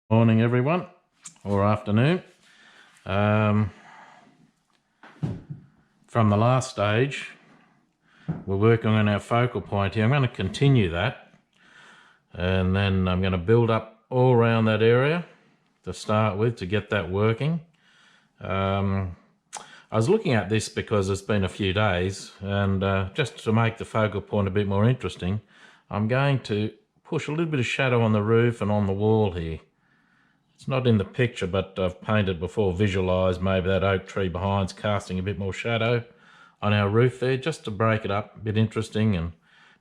Morning everyone, or afternoon. From the last stage, we're working on our focal point here. I'm going to continue that, and then I'm going to build up all around that area to start with to get that working. I was looking at this because it's been a few days, and just to make the focal point a bit more interesting, I'm going to push a little bit of shadow on the roof and on the wall here. It's not in the picture, but I've painted before, visualised maybe that oak tree behind's casting a bit more shadow on our roof there, just to break it up, a bit interesting, and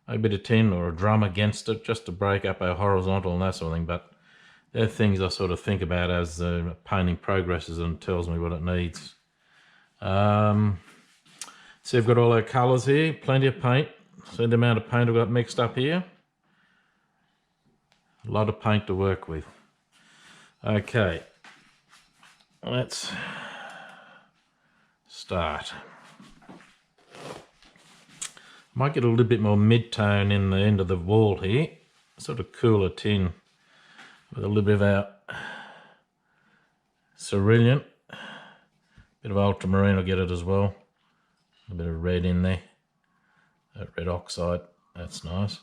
maybe a bit of tin or a drum against it, just to break up our horizontal and that sort of thing. But they're things I sort of think about as the painting progresses and tells me what it needs. So we've got all our colours here, plenty of paint. See the amount of paint I've got mixed up here? A lot of paint to work with. Okay, let's start. Might get a little bit more mid-tone in the end of the wall here, sort of cooler tin with a little bit of our cerulean, bit of ultramarine will get it as well, a bit of red in there, that red oxide, that's nice.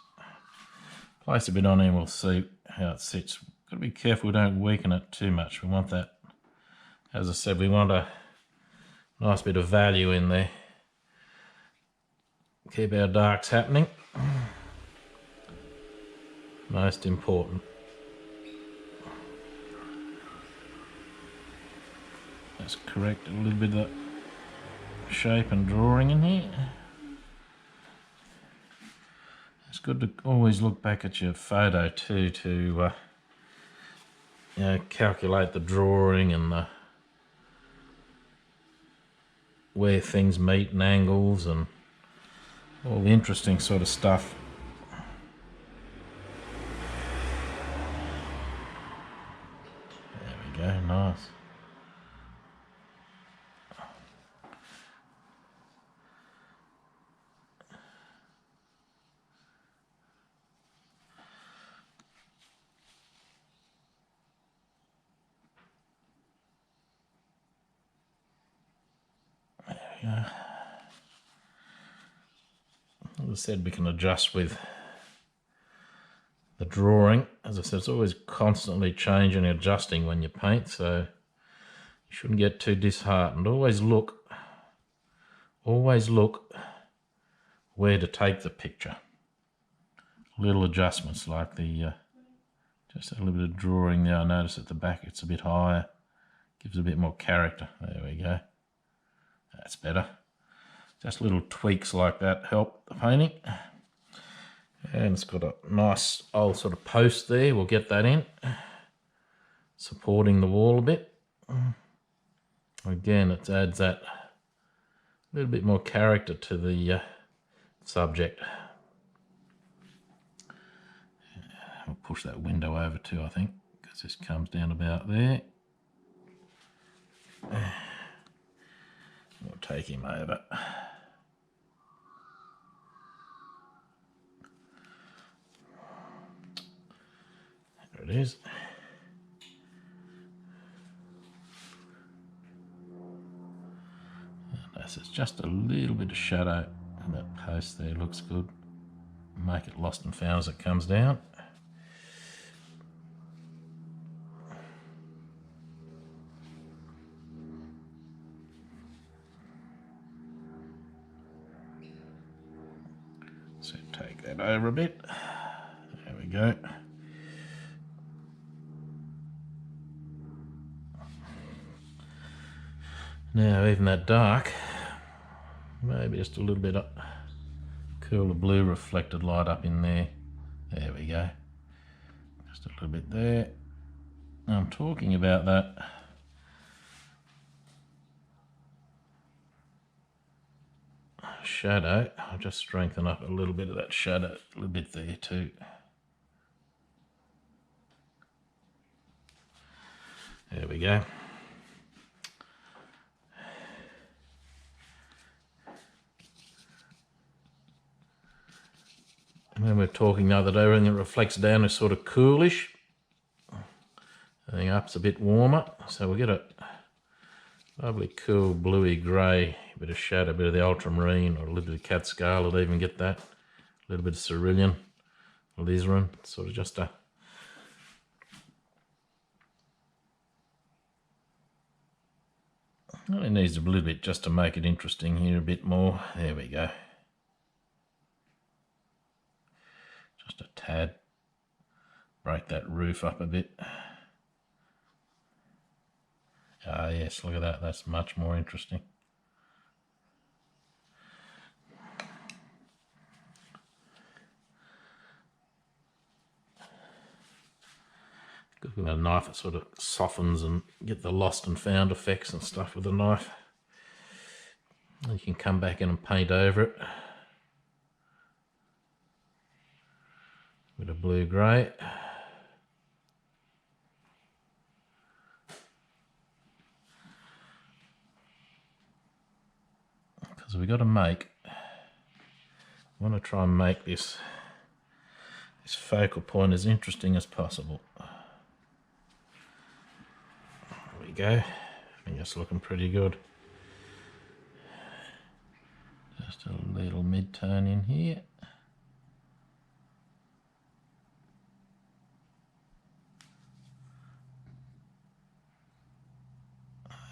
Place a bit on here and we'll see how it sits. Got to be careful we don't weaken it too much. We want that, as I said, we want a nice bit of value in there. Keep our darks happening. Most important. Let's correct a little bit of the shape and drawing in here. It's good to always look back at your photo too to calculate the drawing and where things meet and angles and all the interesting sort of stuff. There we go, nice. As I said, we can adjust with the drawing. As I said, it's always constantly changing and adjusting when you paint, so you shouldn't get too disheartened. Always look where to take the picture. Little adjustments like the just a little bit of drawing there. I notice at the back it's a bit higher, gives a bit more character. There we go. That's better. Just little tweaks like that help the painting. And it's got a nice old sort of post there. We'll get that in, supporting the wall a bit. Again, it adds that little bit more character to the subject. I'll push that window over too, I think, because this comes down about there. We'll take him over. There it is. And this is just a little bit of shadow, and that post there looks good. Make it lost and found as it comes down. So take that over a bit. There we go. Now even that dark, maybe just a little bit of cooler blue reflected light up in there. There we go. Just a little bit there. I'm talking about that shadow. I'll just strengthen up a little bit of that shadow, a little bit there too. There we go. And when we were talking the other day, everything that reflects down is sort of coolish. Everything up's a bit warmer, so we'll get a lovely cool bluey grey, bit of shadow, a bit of the ultramarine, or a little bit of cat scarlet, even get that. A little bit of cerulean, alizarin, sort of just a... It needs a little bit just to make it interesting here a bit more. There we go. Just a tad. Break that roof up a bit. Ah yes, look at that, that's much more interesting. Good with a knife, it sort of softens and get the lost and found effects and stuff with a knife. You can come back in and paint over it. With a blue-grey. Because we've got to make, I want to try and make this focal point as interesting as possible. There we go. I think it's looking pretty good. Just a little mid-tone in here.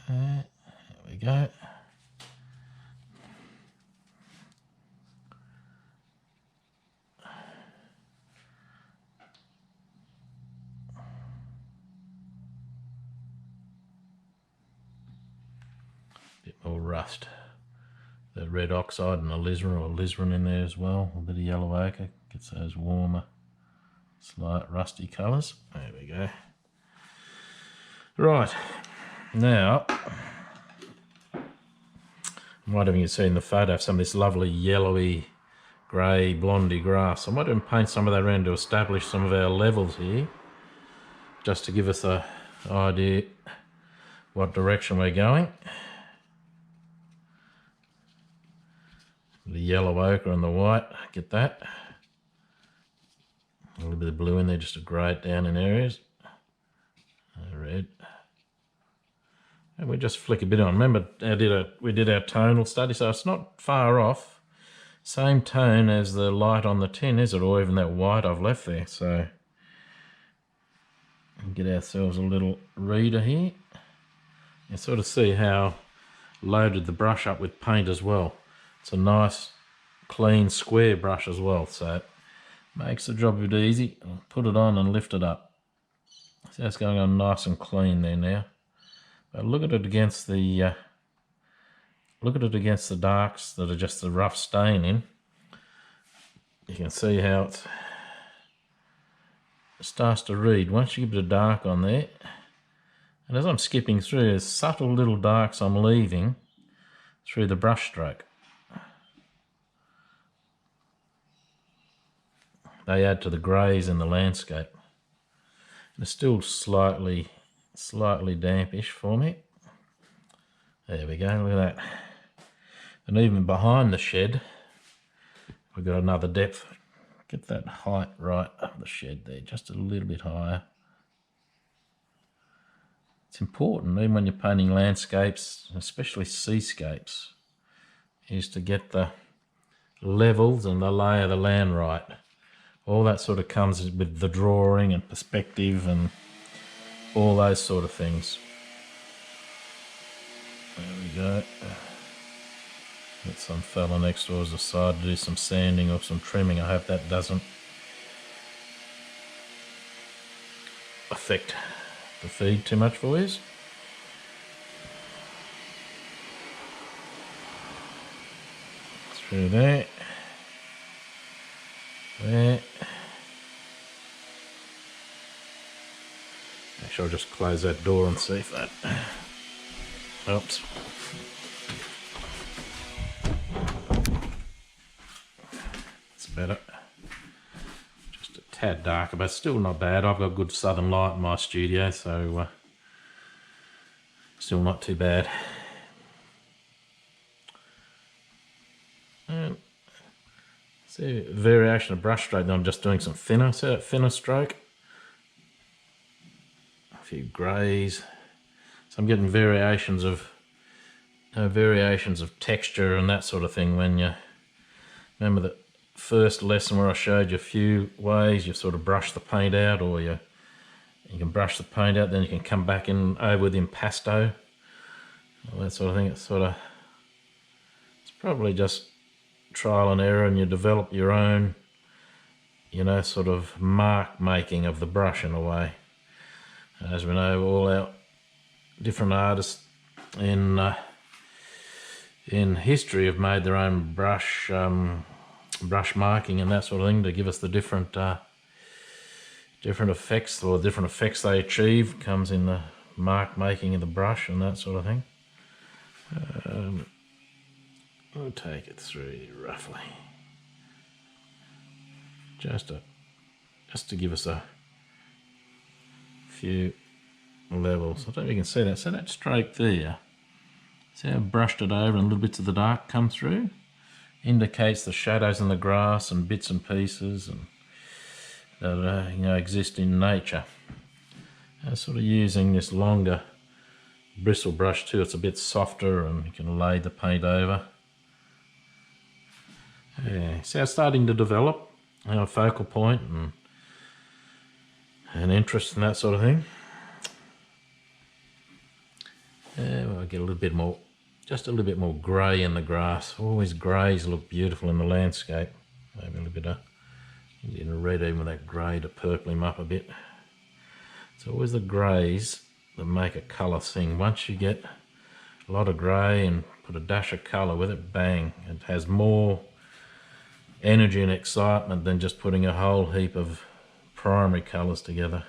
There we go. Bit more rust. The red oxide and alizarin in there as well. A bit of yellow ochre gets those warmer, slight rusty colours. There we go. Right, now, might have you seen the photo of some of this lovely yellowy, grey, blondie grass. I might even paint some of that around to establish some of our levels here, just to give us an idea what direction we're going. The yellow ochre and the white, get that. A little bit of blue in there just to grey it down in areas. Red. And we just flick a bit on. Remember, we did our tonal study, so it's not far off. Same tone as the light on the tin, is it? Or even that white I've left there. So, we'll get ourselves a little reader here. You sort of see how loaded the brush up with paint as well. It's a nice, clean, square brush as well, so it makes the job a bit easy. I'll put it on and lift it up. See how it's going on nice and clean there now. But look at it against the darks that are just the rough stain in. You can see how it starts to read. Once you give it a dark on there, and as I'm skipping through, there's subtle little darks I'm leaving through the brush stroke. They add to the greys in the landscape. And it's still slightly dampish for me. There we go, look at that. And even behind the shed, we've got another depth. Get that height right of the shed there, just a little bit higher. It's important, even when you're painting landscapes, especially seascapes, is to get the levels and the lay of the land right. All that sort of comes with the drawing and perspective and all those sort of things. There we go. Got some fella next door as a side to do some sanding or some trimming. I hope that doesn't affect the feed too much for us. Through there. There. Actually, I'll just close that door and see if that... Oops. It's better. Just a tad darker, but still not bad. I've got good southern light in my studio, so still not too bad. And see, variation of brush stroke. I'm just doing some thinner. See that thinner stroke? few greys. So I'm getting variations of texture and that sort of thing. When you remember the first lesson where I showed you a few ways you sort of brush the paint out, or you can brush the paint out, then you can come back in over with impasto, all that sort of thing. It's probably just trial and error, and you develop your own, you know, sort of mark making of the brush in a way. As we know, all our different artists in history have made their own brush marking and that sort of thing to give us the different effects, or different effects they achieve comes in the mark making of the brush and that sort of thing. We'll take it through roughly, just to give us a few levels. I don't know if you can see that. So that stroke there, see how I've brushed it over and little bits of the dark come through? Indicates the shadows in the grass and bits and pieces and that you know, exist in nature. Sort of using this longer bristle brush too, it's a bit softer and you can lay the paint over. Yeah, so it's starting to develop a focal point and an interest in that sort of thing. We'll get a little bit more, just a little bit more grey in the grass. Always greys look beautiful in the landscape. Maybe a little bit of red even with that grey to purple him up a bit. It's always the greys that make a colour thing. Once you get a lot of grey and put a dash of colour with it, bang, it has more energy and excitement than just putting a whole heap of primary colours together.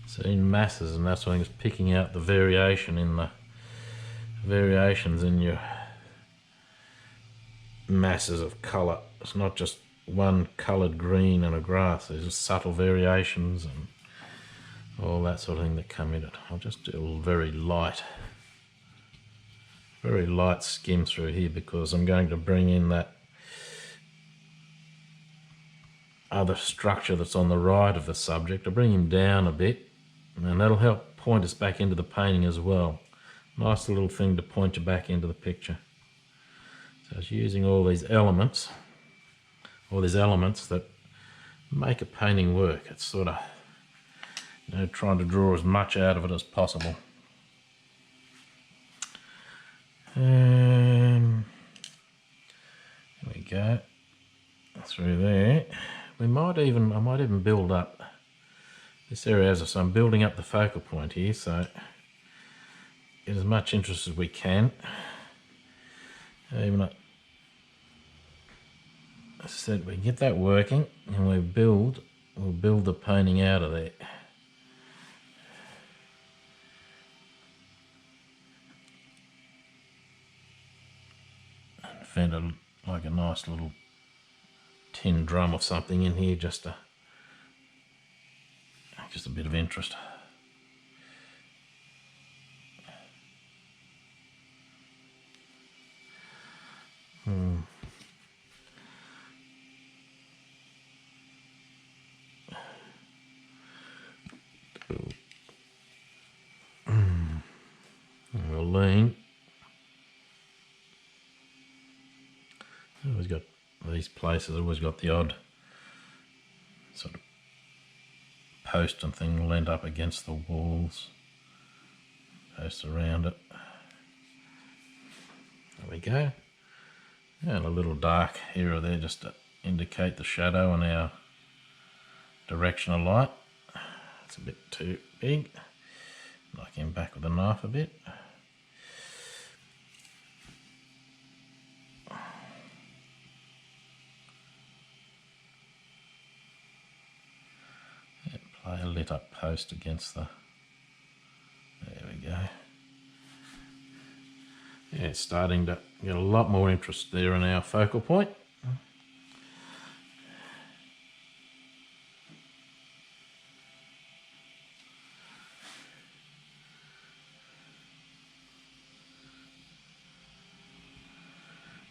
So in masses and that sort of thing, is picking out the variations in your masses of colour. It's not just one coloured green in a grass, there's just subtle variations and all that sort of thing that come in it. I'll just do a very light skim through here because I'm going to bring in that other structure that's on the right of the subject. I'll bring him down a bit and that'll help point us back into the painting as well. Nice little thing to point you back into the picture. So it's using all these elements that make a painting work. It's sort of, you know, trying to draw as much out of it as possible. There we go, through there. I might even build up this area as I'm building up the focal point here, so get as much interest as we can. Even as I said, we get that working and we'll build the painting out of there. Found like a nice little tin drum or something in here, just a bit of interest. We'll lean. Always got these places, always got the odd sort of post and thing leaned up against the walls, posts around it. There we go. And a little dark area there just to indicate the shadow and our direction of light. It's a bit too big. Knock him back with a knife a bit. Play a lit up post against the, there we go. Yeah, it's starting to get a lot more interest there in our focal point.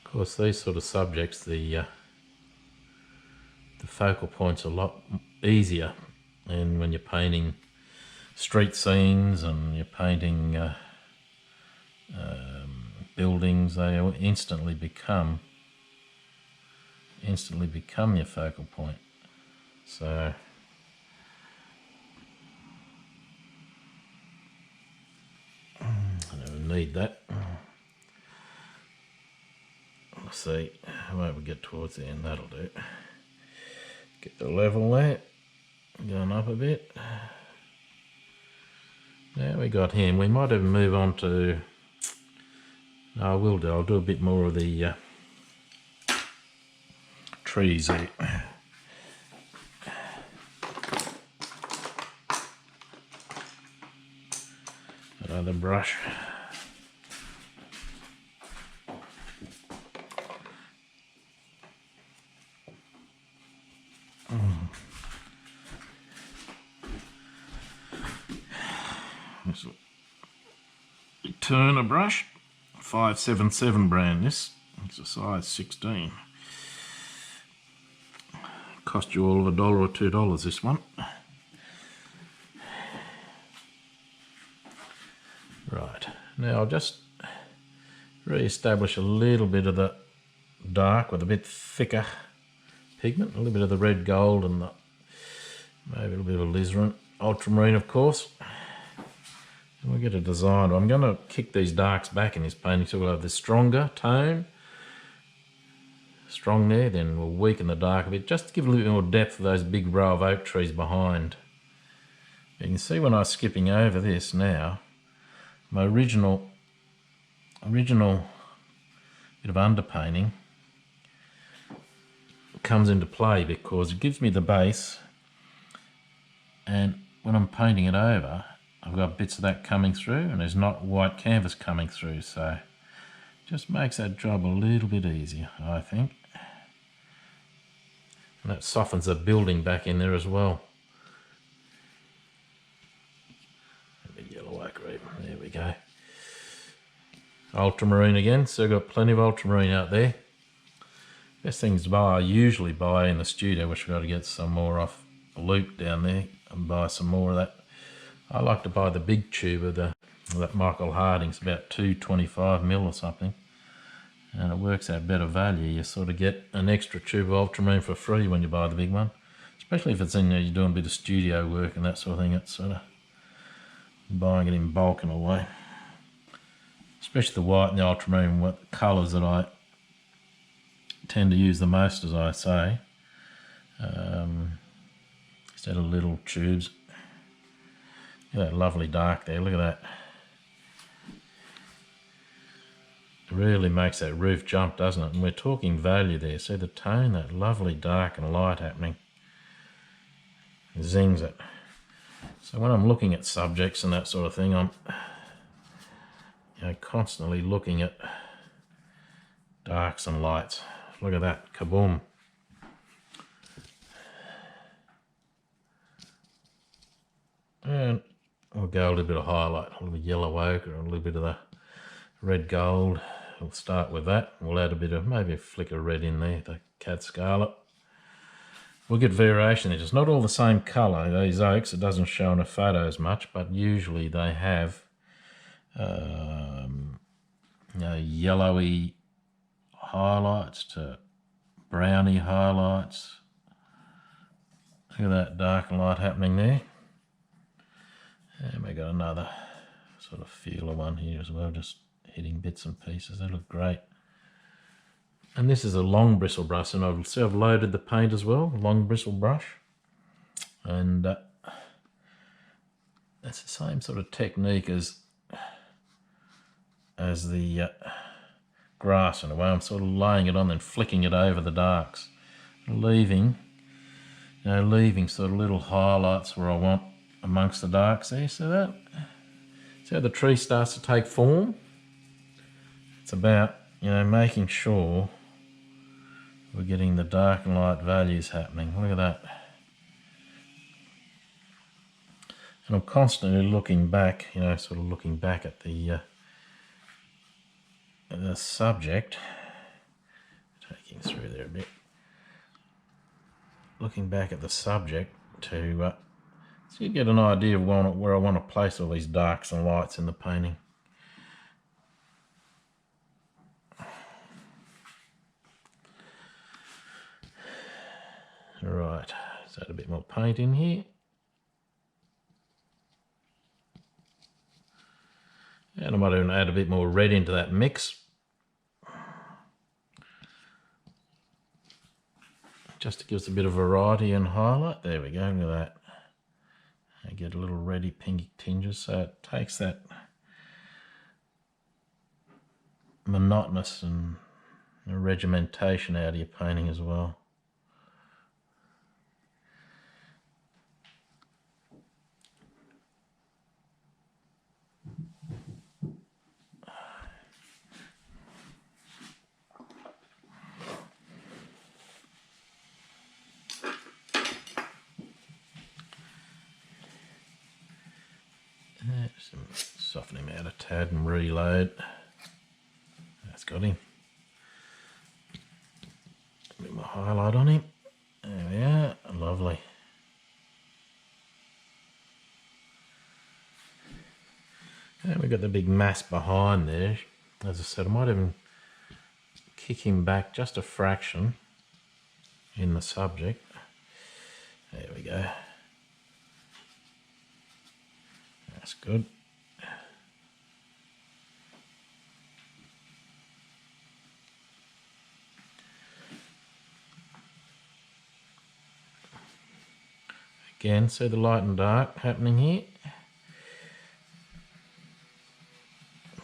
Of course, these sort of subjects, the the focal point's a lot easier. And when you're painting street scenes and you're painting buildings, they instantly become your focal point. So I don't need that. Let's see, how about we get towards the end? That'll do. Get the level there, going up a bit. Now we got him. We might even move on to, no, I will do, I'll do a bit more of the trees there. Another brush. This will Turner brush, 577 brand. This it's a size 16. Cost you all of $1 or $2 this one. Right, now I'll just re-establish a little bit of the dark with a bit thicker pigment, a little bit of the red gold and maybe a little bit of alizarin, ultramarine of course. And we'll get a design. I'm going to kick these darks back in this painting so we'll have this stronger tone, strong there, then we'll weaken the dark a bit just to give a little bit more depth to those big row of oak trees behind. You can see when I'm skipping over this now, my original bit of underpainting comes into play because it gives me the base, and when I'm painting it over I've got bits of that coming through and there's not white canvas coming through, so just makes that job a little bit easier, I think. And that softens the building back in there as well. A bit yellow ochre even. There we go. Ultramarine again, so I've got plenty of ultramarine out there. Best things to buy, I usually buy in the studio, which I've got to get some more off a loop down there and buy some more of that. I like to buy the big tube of that Michael Harding's, about 225mm or something, and it works out better value. You sort of get an extra tube of ultramarine for free when you buy the big one, especially if it's in there, you're doing a bit of studio work and that sort of thing. It's sort of buying it in bulk in a way, especially the white and the ultramarine, what the colours that I tend to use the most, as I say, instead of little tubes. Look at that lovely dark there, look at that. It really makes that roof jump, doesn't it? And we're talking value there. See the tone, that lovely dark and light happening. It zings it. So when I'm looking at subjects and that sort of thing, I'm constantly looking at darks and lights. Look at that, kaboom. And we'll go a little bit of highlight, a little bit of yellow ochre, a little bit of the red gold. We'll start with that. We'll add a bit of, maybe a flick of red in there, the cat scarlet. We'll get variation. It's not all the same colour. These oaks, it doesn't show in the photos much, but usually they have yellowy highlights to browny highlights. Look at that dark and light happening there. And we got another sort of feeler one here as well, just hitting bits and pieces. They look great. And this is a long bristle brush, and I've loaded the paint as well, long bristle brush. And that's the same sort of technique as the grass in a way. I'm sort of laying it on and flicking it over the darks, leaving sort of little highlights where I want amongst the darks there. So see how the tree starts to take form. It's about making sure we're getting the dark and light values happening. Look at that. And I'm constantly looking back, sort of looking back at the subject, taking through there a bit. looking back at the subject to so you get an idea of where I want to place all these darks and lights in the painting. Right, let's add a bit more paint in here. And I might even add a bit more red into that mix. Just to give us a bit of variety and highlight. There we go, look at that. I get a little reddy pinky tinges, so it takes that monotonous and regimentation out of your painting as well. Just soften him out a tad and reload. That's got him. A bit more highlight on him. There we are. Lovely. And we've got the big mass behind there. As I said, I might even kick him back just a fraction in the subject. There we go. That's good. Again, see the light and dark happening here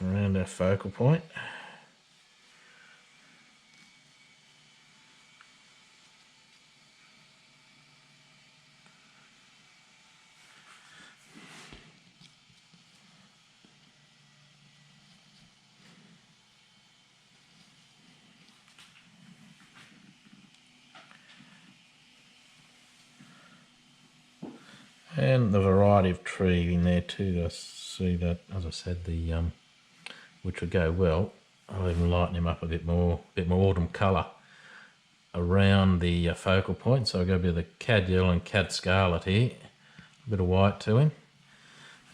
around our focal point. And the variety of tree in there too. I see that, as I said, the which would go well. I'll even lighten him up a bit more autumn colour around the focal point. So I've got a bit of the cad yellow and cad scarlet here, a bit of white to him,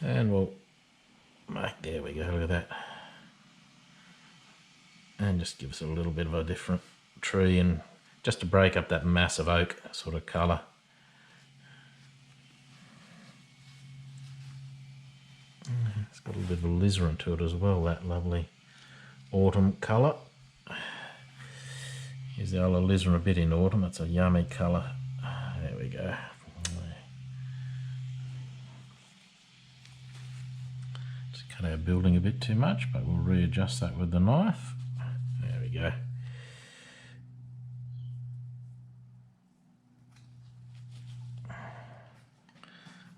and we'll make, there we go, look at that, and just give us a little bit of a different tree, and just to break up that massive oak sort of colour. It's got a little bit of alizarin to it as well, that lovely autumn colour. Here's the old alizarin a bit in autumn, it's a yummy colour. There we go. Just cut our building a bit too much, but we'll readjust that with the knife. There we go.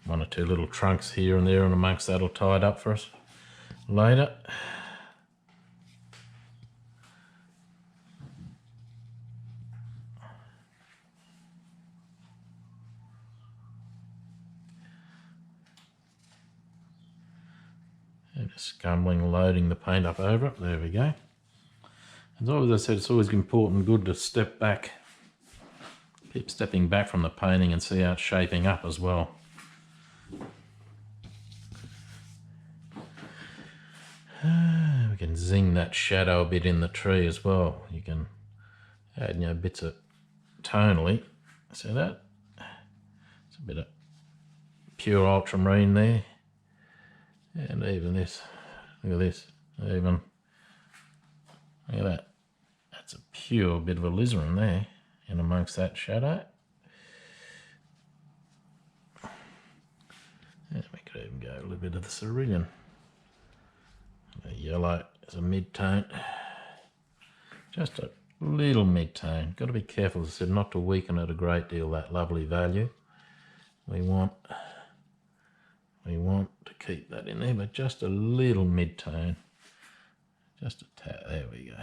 One or two little trunks here and there and amongst that'll tie it up for us later. And just scumbling, loading the paint up over it. There we go. As always, I said, it's always important and good to step back. Keep stepping back from the painting and see how it's shaping up as well. We can zing that shadow a bit in the tree as well. You can add, you know, bits of tonally. See that? It's a bit of pure ultramarine there. And even this, look at this, even, look at that. That's a pure bit of alizarin there in amongst that shadow. And we could even go a little bit of the cerulean. The yellow is a mid-tone, just a little mid-tone. Got to be careful, as I said, not to weaken it a great deal, that lovely value. We want to keep that in there, but just a little mid-tone, just a tad. There we go.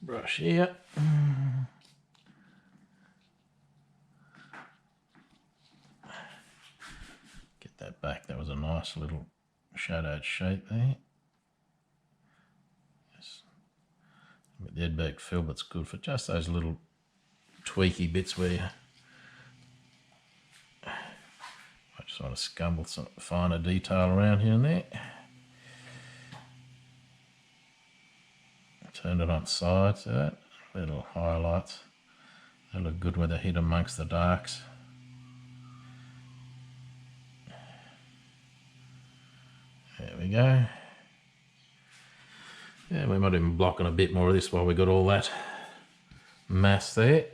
brush here. Get that back. That was a nice little shadowed shape there. Yes. The Edberg Filbert's good for just those little tweaky bits where you I just want to scumble some finer detail around here and there. Turn it on side, see that? Little highlights. They look good where they're hid amongst the darks. There we go. Yeah, we might even block on a bit more of this while we got all that mass there.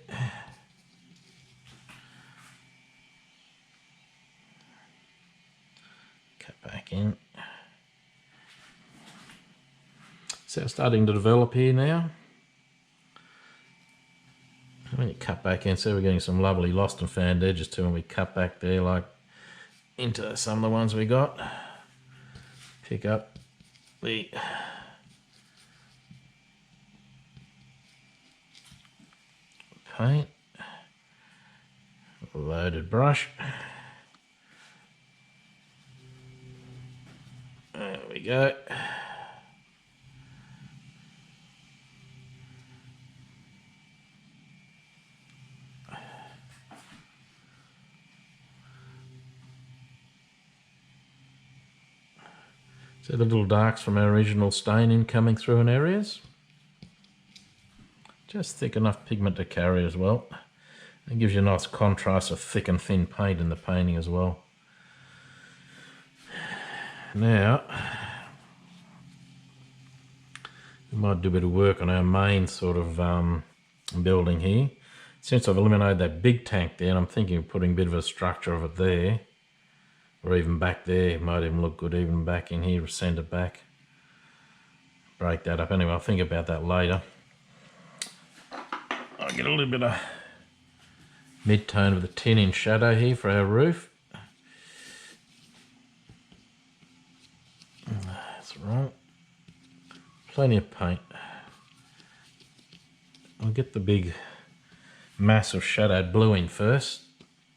Cut back in. So it's starting to develop here now. When you cut back in, so we're getting some lovely lost and found edges too when we cut back there, like into some of the ones we got. Pick up the paint, loaded brush. There we go. See the little darks from our original staining coming through in areas. Just thick enough pigment to carry as well. It gives you a nice contrast of thick and thin paint in the painting as well. Now, we might do a bit of work on our main sort of building here. Since I've eliminated that big tank there, and I'm thinking of putting a bit of a structure of it there, or even back there. It might even look good even back in here, send it back. Break that up. Anyway, I'll think about that later. I'll get a little bit of mid-tone of the tin in shadow here for our roof. That's right. Plenty of paint. I'll get the big mass of shadowed blue in first.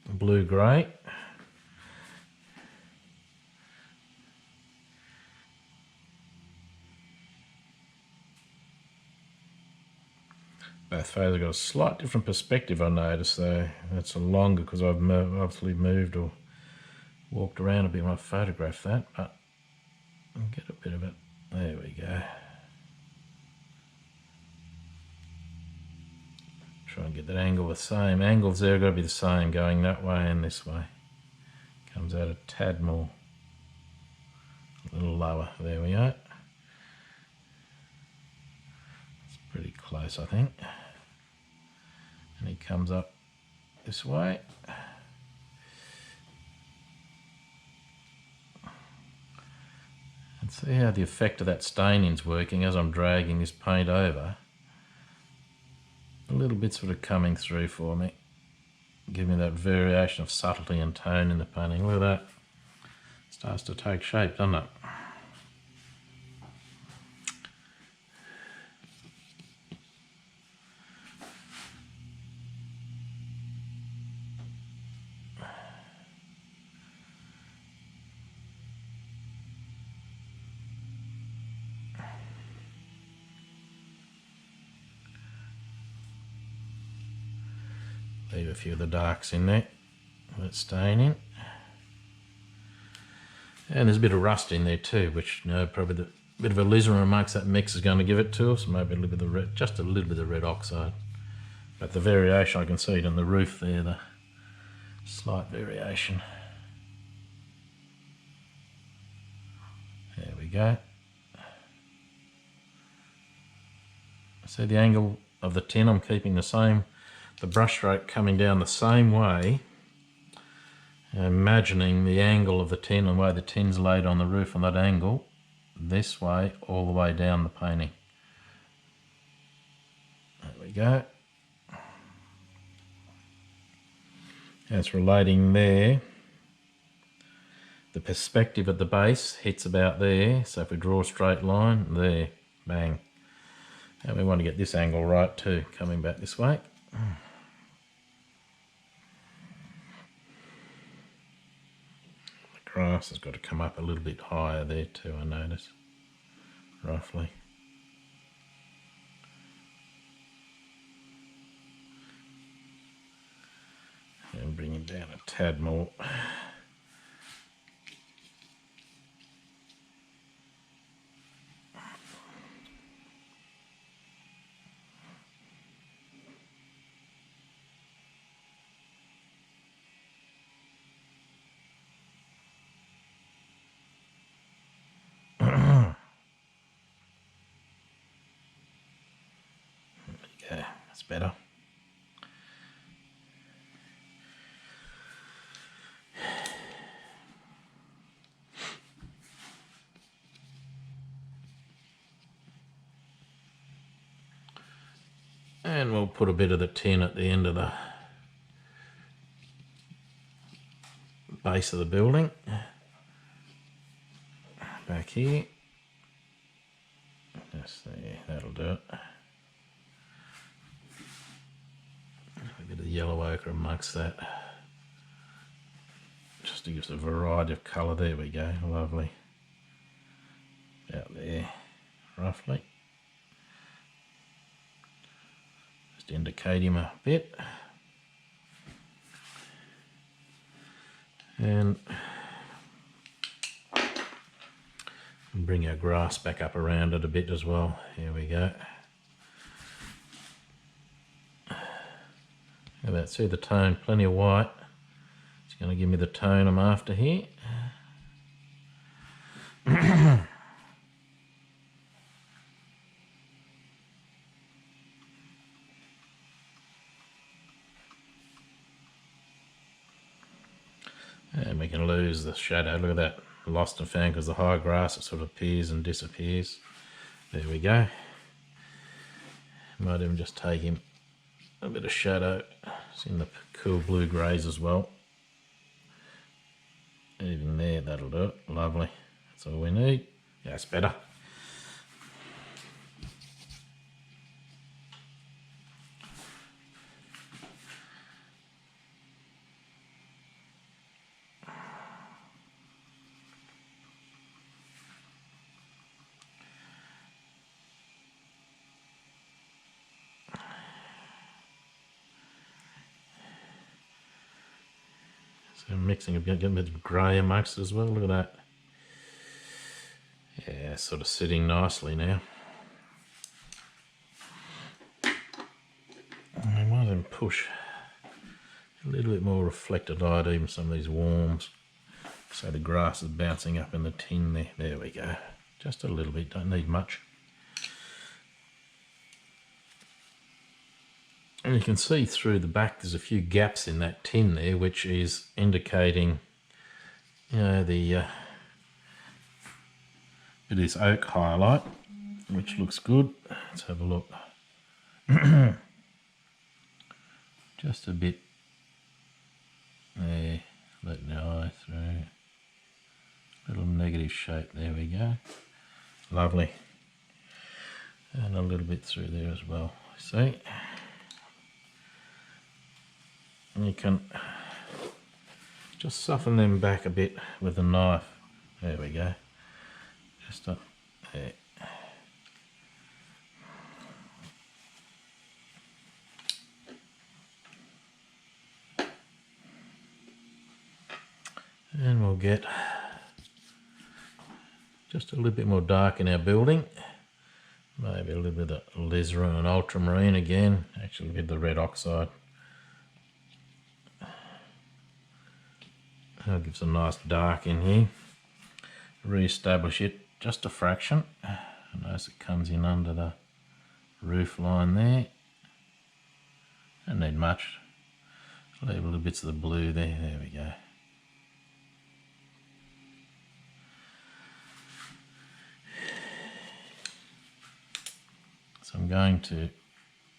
Blue-grey. Both photos have got a slight different perspective, I noticed though. It's a longer because I've obviously moved or walked around a bit when I photographed that, but I'll get a bit of it. There we go. Try and get that angle the same. Angles there have got to be the same going that way and this way. Comes out a tad more, a little lower. There we go. Pretty close, I think. And he comes up this way. And see how the effect of that staining's working as I'm dragging this paint over. A little bit sort of coming through for me. Give me that variation of subtlety and tone in the painting. Look at that. Starts to take shape, doesn't it? Leave a few of the darks in there, that staining. And there's a bit of rust in there too, which probably the bit of alizarin amongst that mix is going to give it to us. Maybe a little bit of red, just a little bit of red oxide. But the variation, I can see it on the roof there, the slight variation. There we go. See the angle of the tin, I'm keeping the same. The brush stroke coming down the same way, imagining the angle of the tin and the way the tin's laid on the roof on that angle, this way all the way down the painting. There we go. And it's relating there. The perspective at the base hits about there, so if we draw a straight line, there, bang. And we want to get this angle right too, coming back this way. The grass has got to come up a little bit higher there too, I notice, roughly. And bring it down a tad more. Yeah, that's better. And we'll put a bit of the tin at the end of the base of the building. Back here. Just there, that'll do it. A bit of yellow ochre amongst that. Just to give us a variety of colour. There we go, lovely. Out there, roughly. Just indicate him a bit. And bring our grass back up around it a bit as well. Here we go. How about, see the tone, plenty of white. It's going to give me the tone I'm after here. And we can lose the shadow. Look at that, lost and found, because the high grass, it sort of appears and disappears. There we go. Might even just take him a bit of shadow. It's in the cool blue greys as well. Even there, that'll do it. Lovely. That's all we need. Yeah, it's better. So I'm mixing a bit, getting a bit of grey amongst it as well. Look at that. Yeah, it's sort of sitting nicely now. I might even push a little bit more reflected light, even some of these warms, so the grass is bouncing up in the tin there. There we go. Just a little bit, don't need much. And you can see through the back there's a few gaps in that tin there, which is indicating, you know, the it is oak highlight, which looks good. Let's have a look. Just a bit there, letting the eye through. Little negative shape, there we go. Lovely. And a little bit through there as well, see? And you can just soften them back a bit with a knife. There we go. Just up there. And we'll get just a little bit more dark in our building. Maybe a little bit of alizarin and ultramarine again, actually with the red oxide. That'll give some nice dark in here. Re-establish it just a fraction. Notice it comes in under the roof line there. Don't need much. Leave little bits of the blue there. There we go. So I'm going to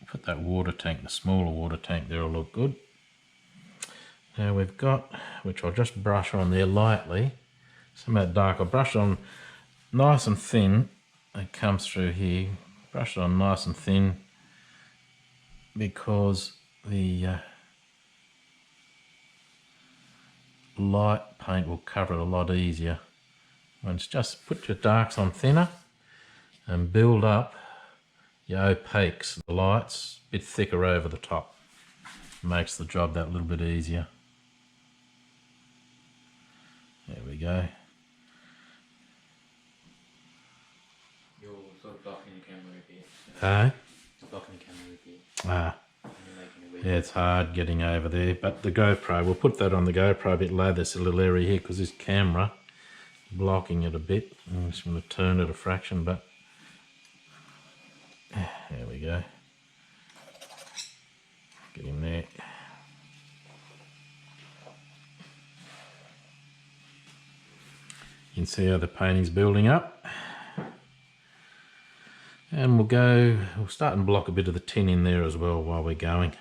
put that water tank, the smaller water tank there, will look good. Now we've got, which I'll just brush on there lightly, some of that dark. I'll brush on nice and thin. It comes through here, brush it on nice and thin because the light paint will cover it a lot easier. Once just put your darks on thinner and build up your opaques, the lights, a bit thicker over the top. Makes the job that little bit easier. There we go. You're sort of blocking your camera a bit. Hey? You're blocking the camera a bit. Ah. And you're making it Yeah, it's hard getting over there, but the GoPro, we'll put that on the GoPro a bit later, this little area here, because this camera blocking it a bit. I'm just going to turn it a fraction, but there we go. Get in there. You can see how the painting's building up. And we'll start and block a bit of the tin in there as well while we're going.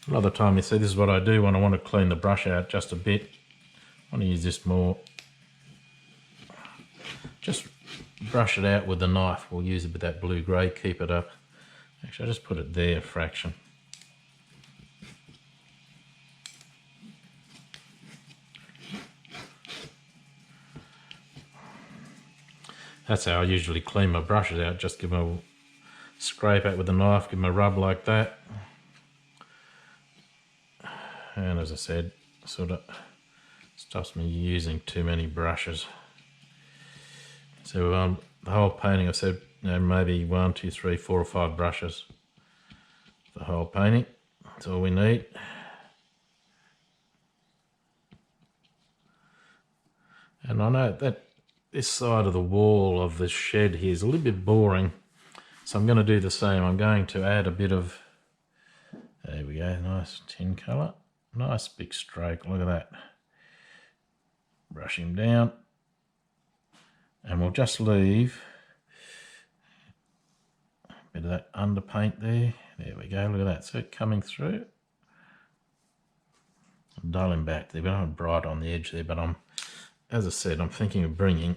A lot of the time, you see, this is what I do when I want to clean the brush out just a bit. I want to use this more. Just brush it out with the knife. We'll use a bit of that blue-grey, keep it up. Actually, I'll just put it there a fraction. That's how I usually clean my brushes out. Just give them a scrape out with the knife, give them a rub like that. And as I said, sort of stops me using too many brushes. So the whole painting, I said, you know, maybe 1, 2, 3, 4 or 5 brushes. The whole painting, that's all we need. And I know that this side of the wall of the shed here is a little bit boring, so I'm going to do the same. I'm going to add a bit of, there we go, nice tin colour. Nice big stroke, look at that. Brush him down. And we'll just leave a bit of that underpaint there. There we go, look at that. So it coming through. Dial him back there, but I'm bright on the edge there, but as I said, I'm thinking of bringing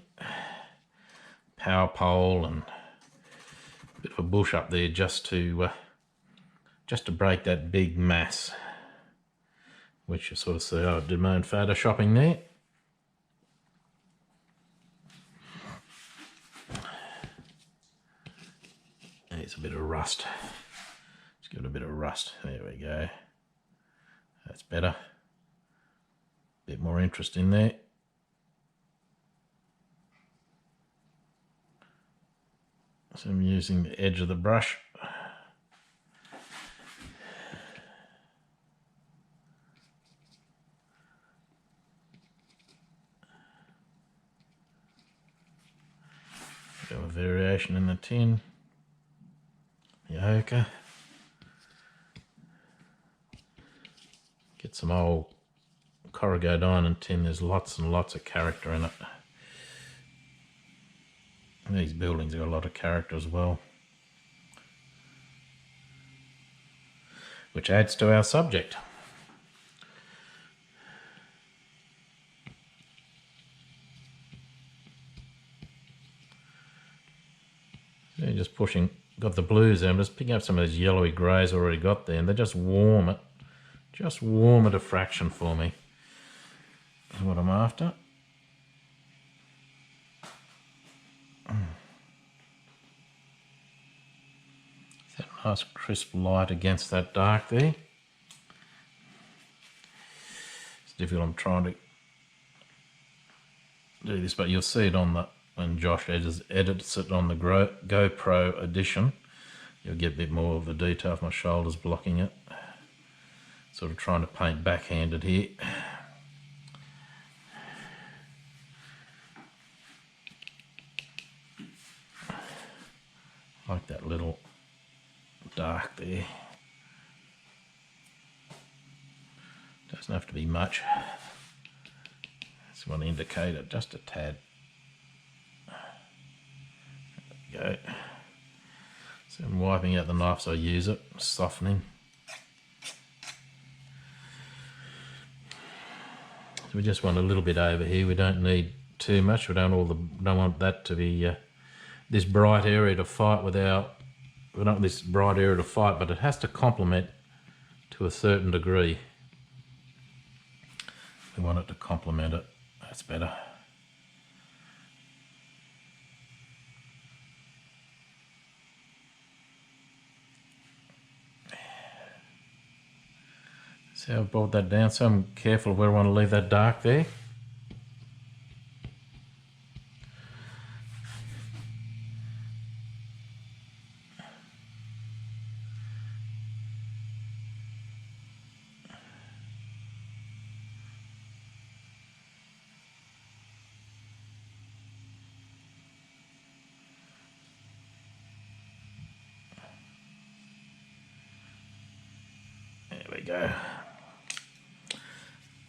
power pole and a bit of a bush up there just to break that big mass, which you sort of see. I did my own photoshopping there. There's a bit of rust. Let's give it a bit of rust. There we go. That's better. Bit more interest in there. So I'm using the edge of the brush. Bit of a variation in the tin. The ochre. Get some old corrugated iron and tin. There's lots and lots of character in it. These buildings have got a lot of character as well, which adds to our subject. So just pushing, got the blues there. I'm just picking up some of those yellowy greys already got there, and they just warm it a fraction for me. That's what I'm after. That nice crisp light against that dark there. It's difficult, I'm trying to do this, but you'll see it on the, when Josh edits it on the GoPro edition, you'll get a bit more of the detail of my shoulders blocking it. Sort of trying to paint backhanded here. Like that little dark there. Doesn't have to be much. Just want to indicate it just a tad. There we go. So I'm wiping out the knife so I use it, softening. So we just want a little bit over here. We don't need too much. We don't want that to be this bright area to fight with our, well, not this bright area to fight, but it has to complement to a certain degree. We want it to complement it. That's better. See how I've brought that down, so I'm careful where I want to leave that dark there. There we go.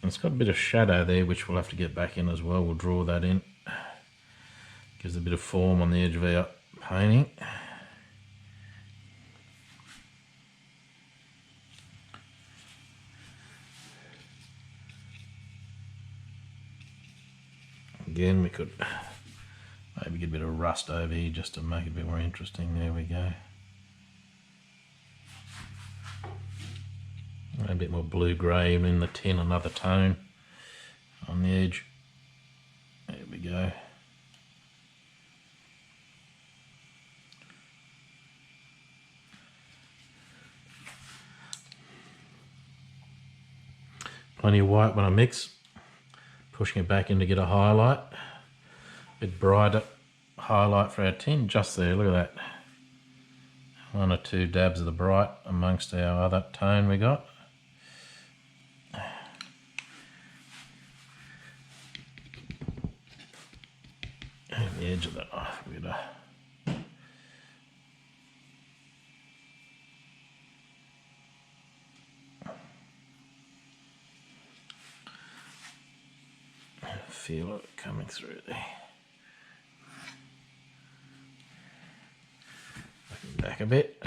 And it's got a bit of shadow there, which we'll have to get back in as well. We'll draw that in. Gives a bit of form on the edge of our painting. Again, we could maybe get a bit of rust over here just to make it a bit more interesting. There we go. A bit more blue-grey in the tin, another tone on the edge. There we go. Plenty of white when I mix. Pushing it back in to get a highlight. A bit brighter highlight for our tin, just there, look at that. 1 or 2 dabs of the bright amongst our other tone we got. And the edge of that knife, we're gonna feel it coming through there. Back a bit.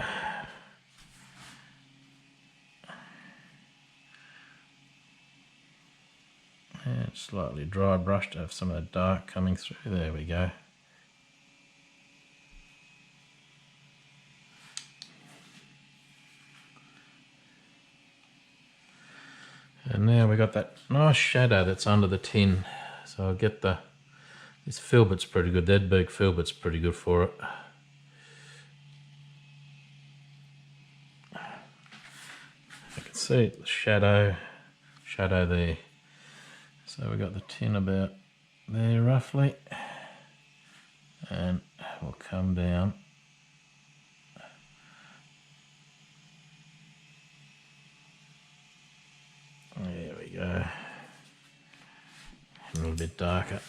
And slightly dry brush to have some of that dark coming through. There we go. And now we got that nice shadow that's under the tin. So I'll get this filbert's pretty good. The Edberg filbert's pretty good for it. I can see the shadow there. So we got the tin about there roughly, and we'll come down. There we go. A little bit darker.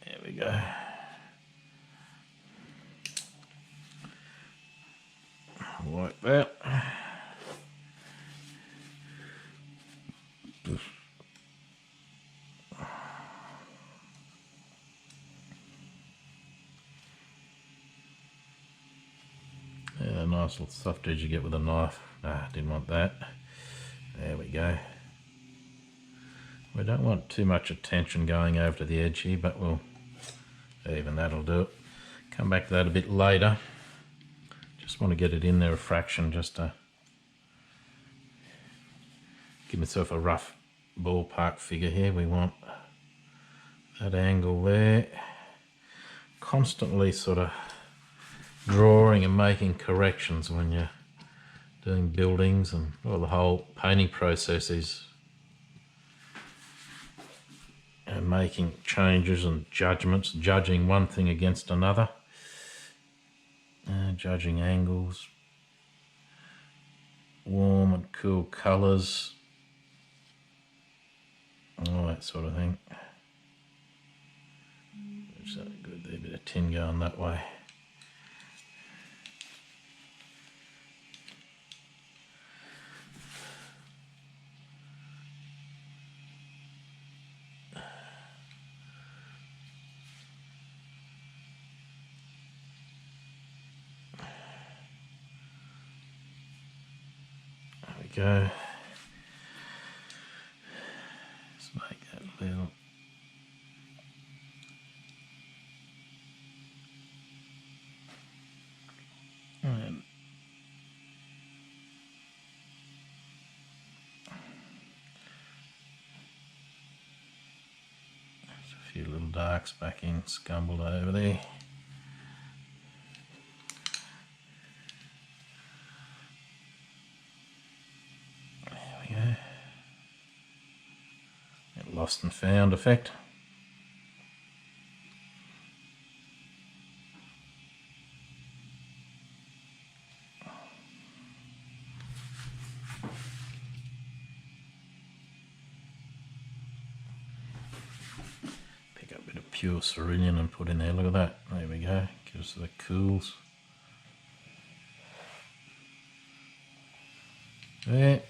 There we go. Like that. Yeah, a nice little soft edge you get with a knife. Nah, didn't want that. There we go. We don't want too much attention going over to the edge here, but we'll, even that'll do it. Come back to that a bit later. Just want to get it in there a fraction just to give myself a rough ballpark figure here. We want that angle there. Constantly sort of drawing and making corrections when you're doing buildings, and well, the whole painting process is making changes and judgments, judging one thing against another, judging angles, warm and cool colours, all that sort of thing. So good, there, a bit of tin going that way. go. Let's make that little. And there's a few little darks back in, scumbled over there. Lost and found effect. Pick up a bit of pure cerulean and put in there. Look at that. There we go. Gives the cools. There.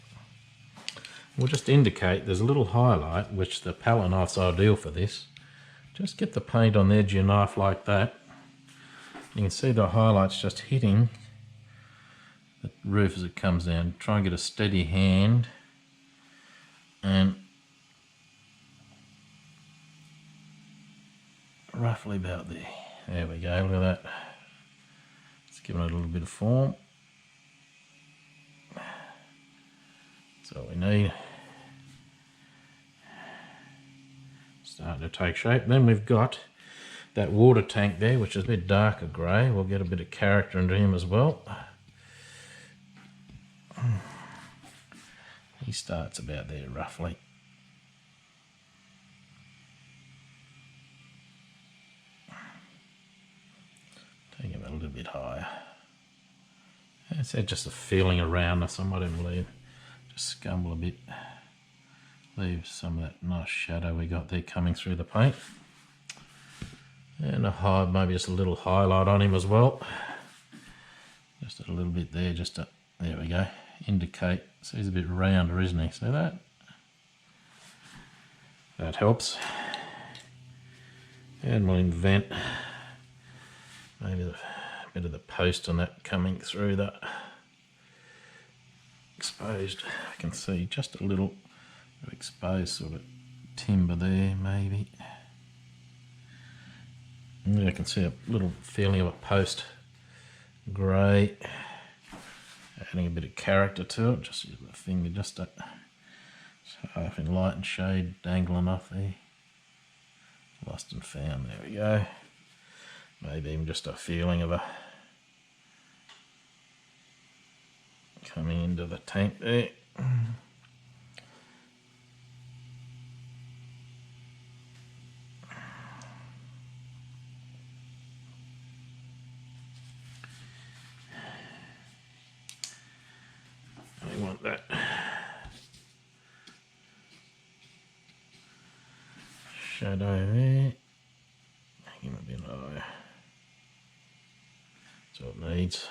We'll just indicate there's a little highlight, which the palette knife's ideal for this. Just get the paint on the edge of your knife like that. You can see the highlight's just hitting the roof as it comes down. Try and get a steady hand and roughly about there. There we go, look at that. It's giving it a little bit of form. That's all we need. Starting to take shape. Then we've got that water tank there, which is a bit darker grey. We'll get a bit of character into him as well. He starts about there roughly. Take him a little bit higher. It's just a feeling around us. I might even leave, just scumble a bit. Leave some of that nice shadow we got there coming through the paint. And maybe just a little highlight on him as well. Just a little bit there, just to, there we go. Indicate, so he's a bit rounder, isn't he? See that? That helps. And we'll invent maybe a bit of the post on that coming through that exposed. I can see just a little exposed sort of timber there, maybe. Yeah, I can see a little feeling of a post grey, adding a bit of character to it. Just use my finger just to half in light and shade dangling off there. Lost and found, there we go. Maybe even just a feeling of a coming into the tank there. We want that shadow there. Make him a bit higher. That's all it needs.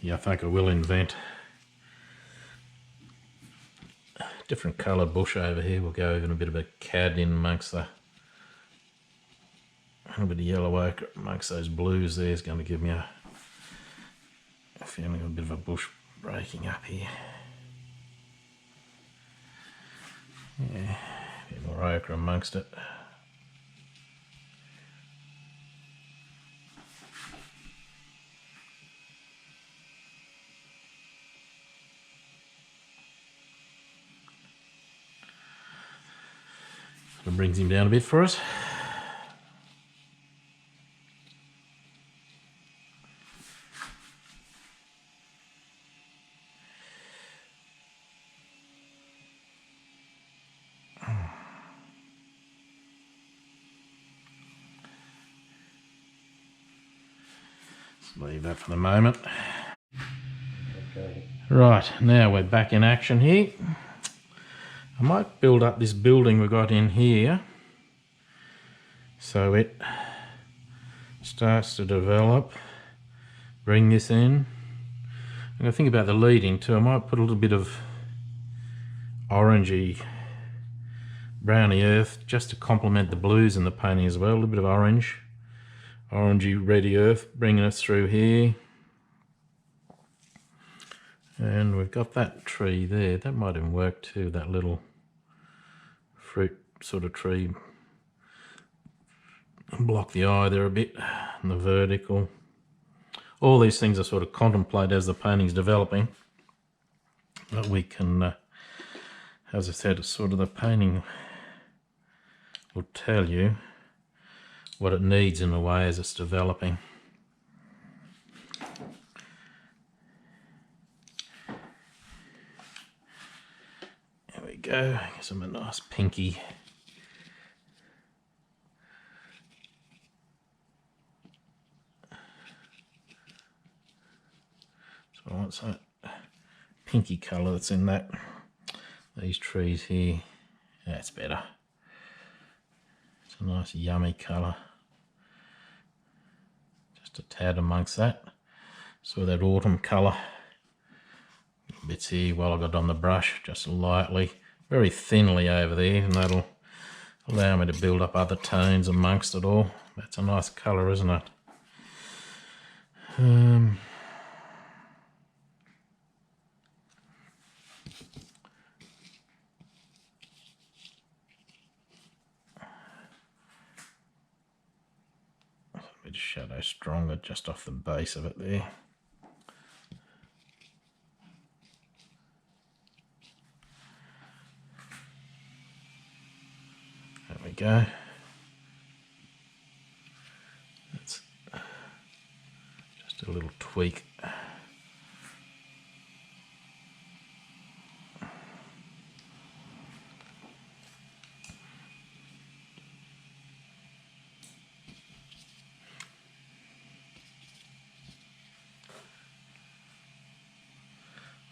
Yeah, I think I will invent a different coloured bush over here. We'll go even a bit of a cad in amongst a little bit of yellow ochre amongst those blues there is going to give me a feeling of a bit of a bush breaking up here. Yeah, a bit more ochre amongst it. It brings him down a bit for us. Let's leave that for the moment. Okay. Right, now we're back in action here. I might build up this building we got in here so it starts to develop, bring this in. I'm going to think about the leading too. I might put a little bit of orangey, browny earth just to complement the blues in the painting as well. A little bit of orangey, reddy earth bringing us through here. And we've got that tree there. That might even work too, that little fruit sort of tree. Block the eye there a bit, and the vertical. All these things are sort of contemplate as the painting's developing. But we can, as I said, sort of the painting will tell you what it needs in a way as it's developing. There we go, some a nice pinky. So I want some pinky colour that's in these trees here. That's better. It's a nice yummy colour. Just a tad amongst that. So that autumn colour. Bits here while I got on the brush, just lightly, very thinly over there, and that'll allow me to build up other tones amongst it all. That's a nice colour, isn't it? A bit of shadow stronger just off the base of it there. There we go. That's just a little tweak.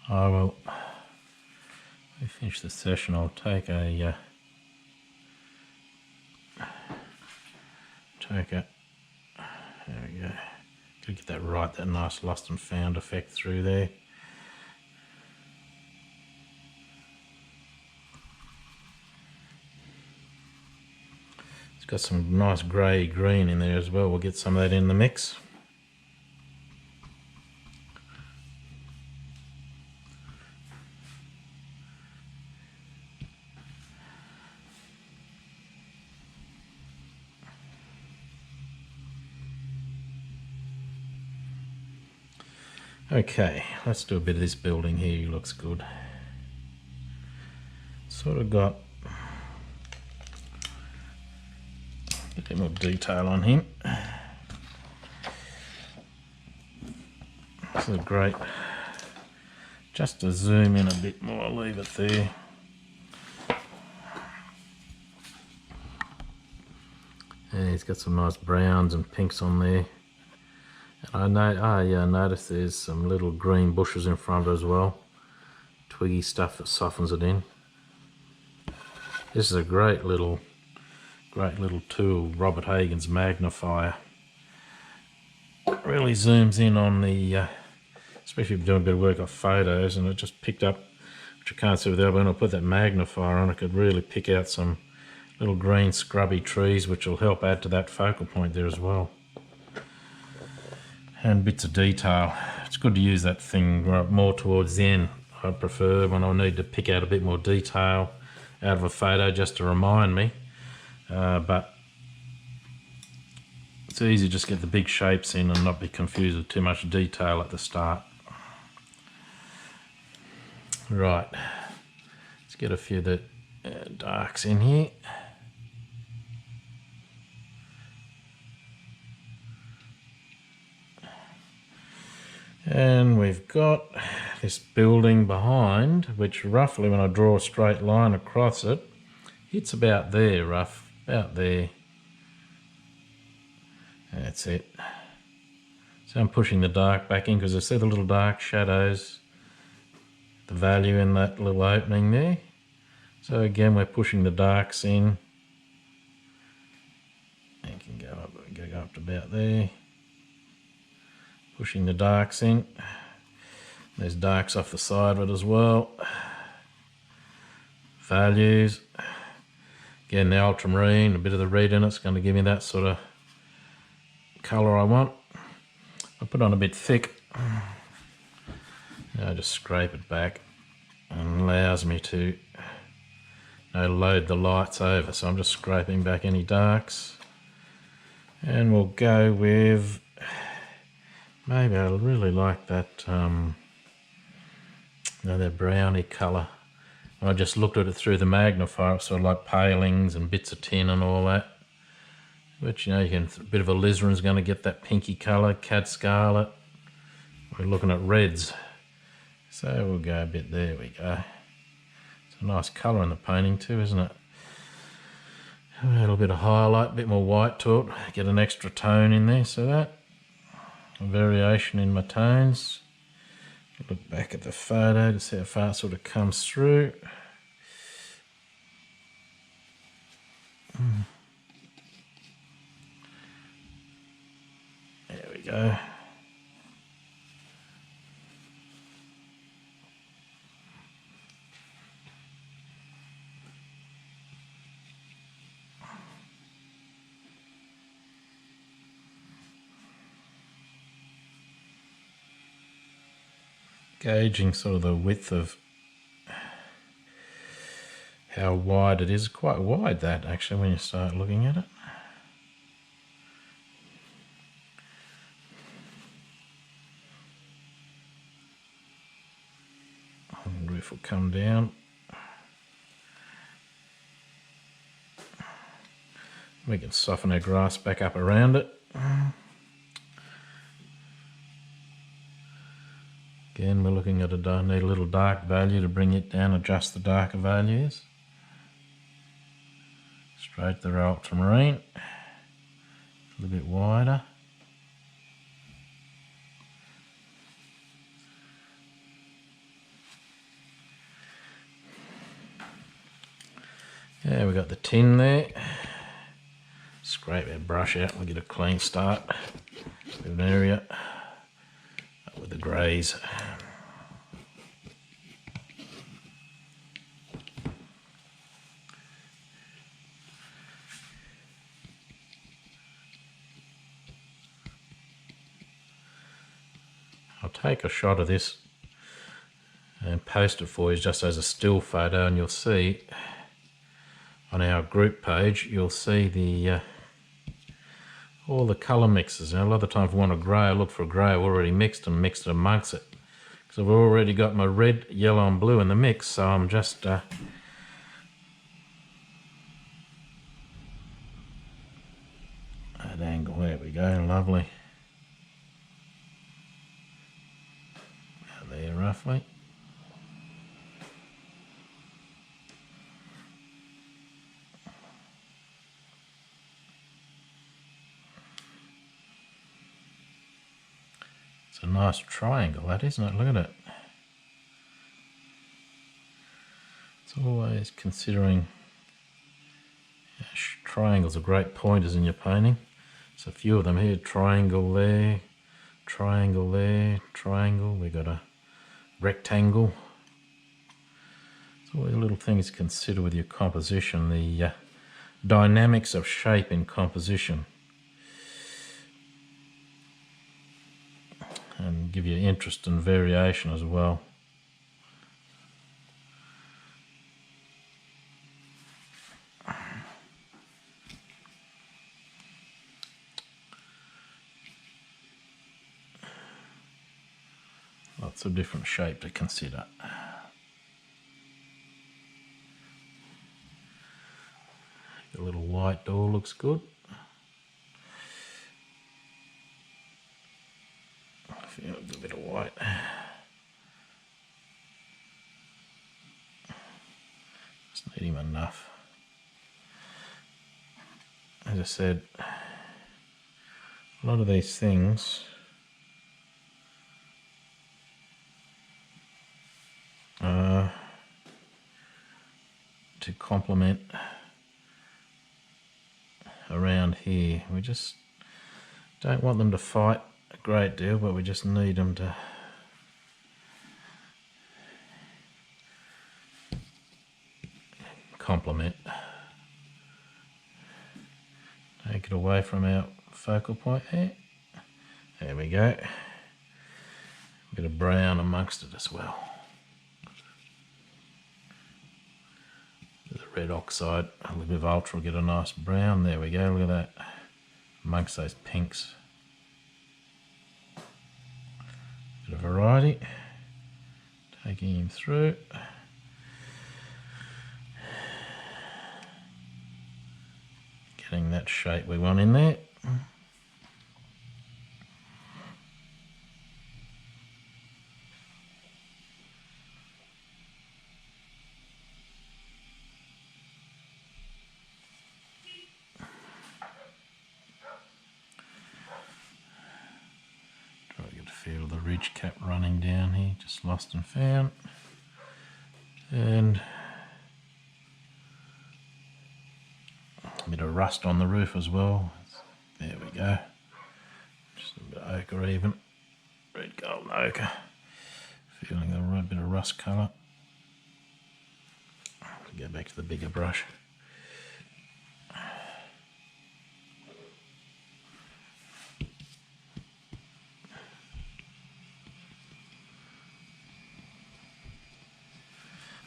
I will, when we finish the session, I'll take a there we go. Gotta get that right, that nice lost and found effect through there. It's got some nice grey green in there as well. We'll get some of that in the mix. Okay, let's do a bit of this building here. Looks good. Sort of got a bit more detail on him. This is great. Just to zoom in a bit more, I'll leave it there. Yeah, he's got some nice browns and pinks on there. And I noticed there's some little green bushes in front as well. Twiggy stuff that softens it in. This is a great little tool, Robert Hagen's magnifier. It really zooms in on the, especially if you're doing a bit of work on photos, and it just picked up, which you can't see with the other one. I'll put that magnifier on, it could really pick out some little green scrubby trees, which will help add to that focal point there as well. And bits of detail. It's good to use that thing right more towards the end. I prefer when I need to pick out a bit more detail out of a photo just to remind me. But it's easy to just get the big shapes in and not be confused with too much detail at the start. Right, let's get a few of the darks in here. And we've got this building behind, which roughly when I draw a straight line across it, it's about there, about there. That's it. So I'm pushing the dark back in because I see the little dark shadows, the value in that little opening there. So again, we're pushing the darks in. You can go up to about there. Pushing the darks in. There's darks off the side of it as well. Values. Again, the ultramarine, a bit of the red in it's going to give me that sort of colour I want. I put on a bit thick. Now I just scrape it back and allows me to load the lights over. So I'm just scraping back any darks. And we'll go with, maybe I really like that, that browny colour. I just looked at it through the magnifier, sort of like palings and bits of tin and all that. But you can, a bit of alizarin's going to get that pinky colour, cad scarlet. We're looking at reds. So we'll go a bit, there we go. It's a nice colour in the painting too, isn't it? A little bit of highlight, a bit more white to it, get an extra tone in there, so that. A variation in my tones. Look back at the photo to see how far it sort of comes through. There we go. Gauging sort of the width of how wide it is. Quite wide, that actually, when you start looking at it. The roof will come down. We can soften our grass back up around it. Again, we're looking at need a little dark value to bring it down, adjust the darker values. Straight to the ultramarine, a little bit wider. Yeah, we've got the tin there. Scrape our brush out, we'll get a clean start. Bit of an area with the greys. I'll take a shot of this and post it for you just as a still photo, and you'll see on our group page, you'll see the all the colour mixes. Now, a lot of the time if I want a grey, I look for a grey I've already mixed it amongst it. Because I've already got my red, yellow and blue in the mix, so I'm just at angle, there we go, lovely. About there roughly. It's a nice triangle, that, isn't it? Look at it. It's always considering triangles are great pointers in your painting. There's a few of them here. Triangle there, triangle there, triangle. We've got a rectangle. It's always little things to consider with your composition. The dynamics of shape in composition. And give you interest and variation as well. Lots of different shape to consider. The little white door looks good. A bit of white. Just need him enough. As I said, a lot of these things to complement around here. We just Don't want them to fight a great deal, but we just need them to complement. Take it away from our focal point there. There we go. A bit of brown amongst it as well. The red oxide, a little bit of ultra will get a nice brown. There we go, look at that. Amongst those pinks. Bit of variety. Taking him through. Getting that shape we want in there. Try to get a feel of the ridge cap running down here, just lost and found. And a bit of rust on the roof as well. There we go. Just a bit of ochre even. Red golden ochre. Feeling a right bit of rust colour. Go back to the bigger brush.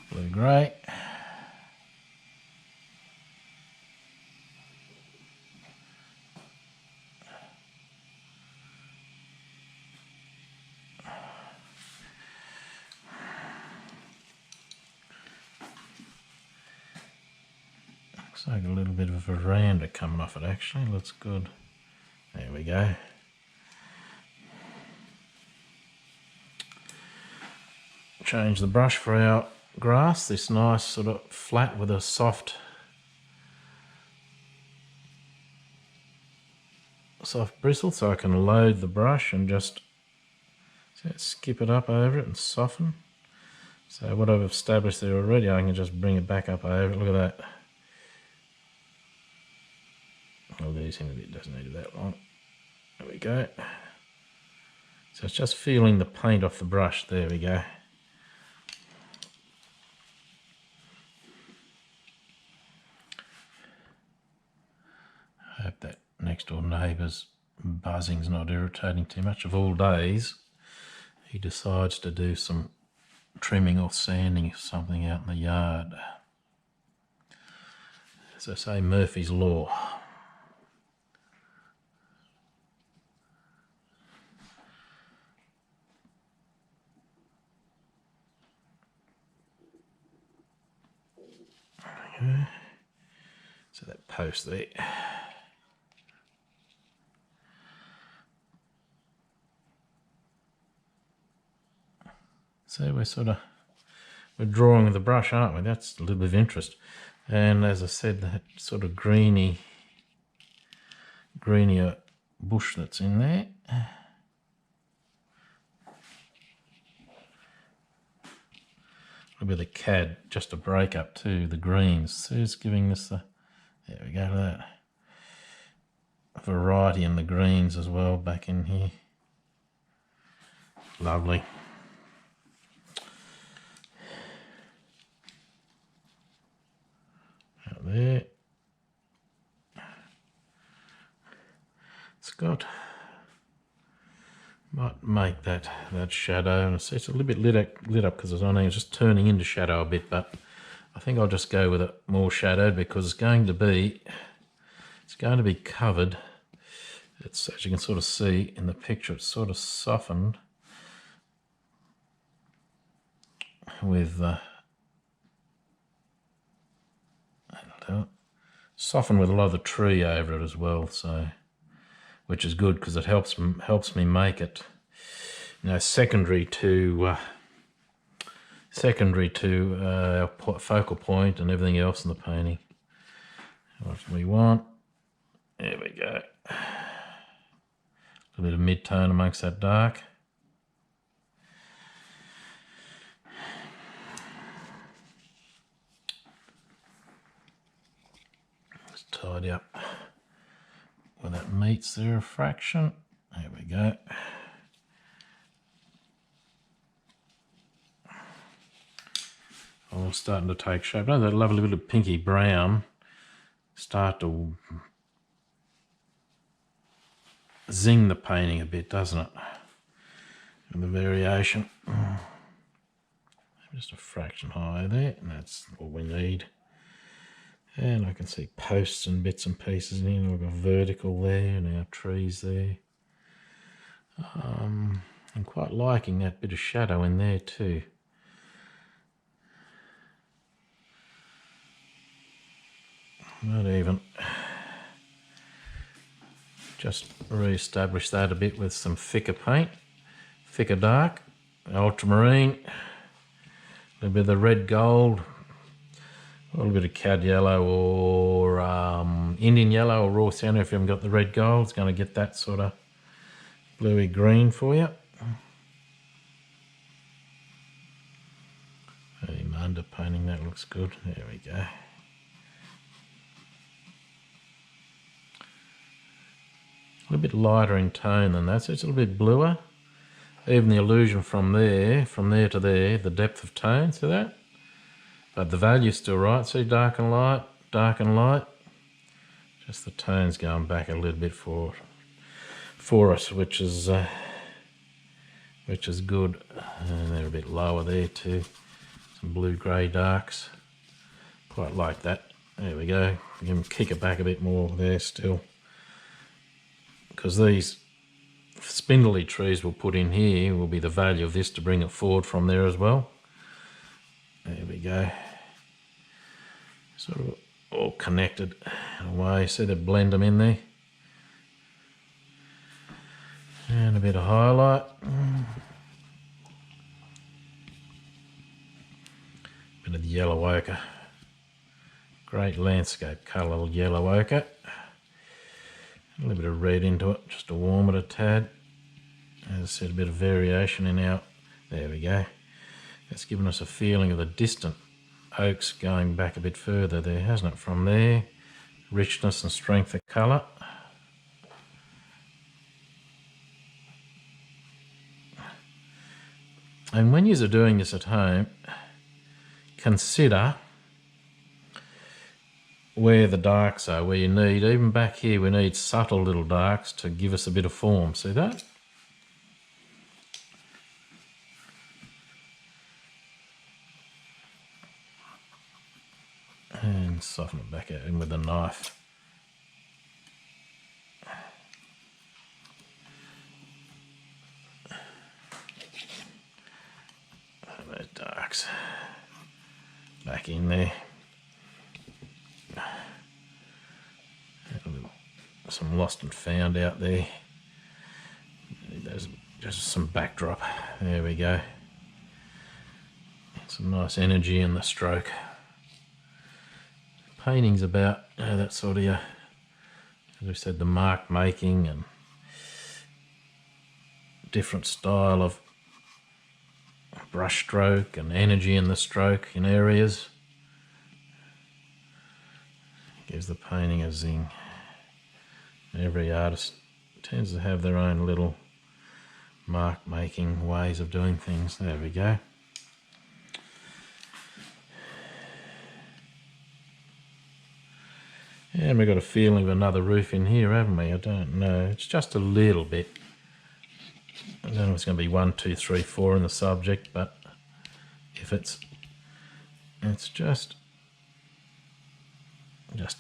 Blue grey. Looks like a little bit of a veranda coming off it actually, looks good. There we go. Change the brush for our grass, this nice sort of flat with a soft bristle, so I can load the brush and just skip it up over it and soften. So what I've established there already, I can just bring it back up over it. Look at that. Oh, there's him a bit, doesn't need it that long. There we go. So it's just feeling the paint off the brush. There we go. I hope that next door neighbour's buzzing's not irritating too much. Of all days, he decides to do some trimming or sanding or something out in the yard. As I say, Murphy's Law. Okay. So that post there. So we're drawing with the brush, aren't we? That's a little bit of interest. And as I said, that sort of greenier bush that's in there. A little bit of cad, just to break up too, the greens. So it's giving us the, there we go, to that variety in the greens as well back in here. Lovely. Out there. It's got, might make that shadow, and it's a little bit lit up because it's on there, it's just turning into shadow a bit, but I think I'll just go with it more shadowed because it's going to be covered. It's, as you can sort of see in the picture, it's sort of softened with softened with a lot of the tree over it as well, so which is good because it helps me make it, you know, secondary to our focal point and everything else in the painting. What we want, there we go. A little bit of mid-tone amongst that dark. Just tidy up with that meets the refraction. There we go. All starting to take shape. Now that lovely bit of pinky brown start to zing the painting a bit, doesn't it? And the variation. Just a fraction higher there, and that's all we need. And I can see posts and bits and pieces in here. We've got vertical there and our trees there. I'm quite liking that bit of shadow in there too. Not even. Just re-establish that a bit with some thicker paint, thicker dark, ultramarine, a little bit of the red gold, a little bit of cad yellow or Indian yellow or raw sienna if you haven't got the red gold. It's going to get that sort of bluey green for you. Even underpainting that looks good. There we go. A little bit lighter in tone than that, so it's a little bit bluer. Even the illusion from there to there, the depth of tone, see that? But the value's still right, see, dark and light, just the tone's going back a little bit for us, which is good. And they're a bit lower there too, some blue-grey darks, quite like that. There we go, you can kick it back a bit more there still, because these spindly trees we'll put in here will be the value of this to bring it forward from there as well. There we go. Sort of all connected in a way. See, they blend them in there. And a bit of highlight. Bit of the yellow ochre. Great landscape colour, yellow ochre. A little bit of red into it, just to warm it a tad. As I said, a bit of variation in our... There we go. That's given us a feeling of the distant oaks going back a bit further there, hasn't it? From there, richness and strength of colour. And when you're doing this at home, consider where the darks are, where you need, even back here, we need subtle little darks to give us a bit of form. See that? And soften it back out in with a knife. And those darks back in there. Some lost and found out there. There's just some backdrop. There we go. Some nice energy in the stroke. Painting's about that sort of, as we said, the mark making and different style of brush stroke and energy in the stroke in areas. Gives the painting a zing. Every artist tends to have their own little mark making ways of doing things. There we go. And we've got a feeling of another roof in here, haven't we? I don't know. It's just a little bit. I don't know if it's going to be 1, 2, 3, 4 in the subject, but if it's just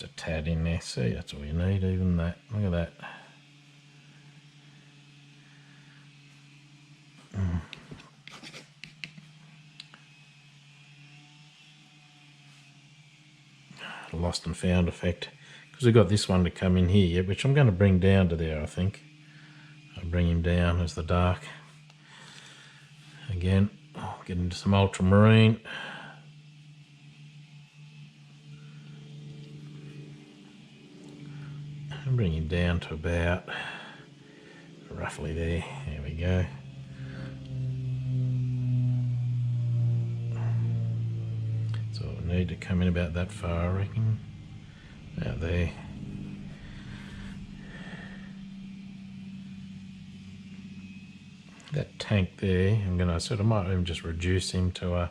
a tad in there. See, that's all you need, even that. Look at that. Lost and found effect. Because we've got this one to come in here, which I'm going to bring down to there, I think. I'll bring him down as the dark. Again, I'll get into some ultramarine. And bring him down to about roughly there. There we go. So we need to come in about that far, I reckon. About there. that tank there, I'm going to sort of might even just reduce him to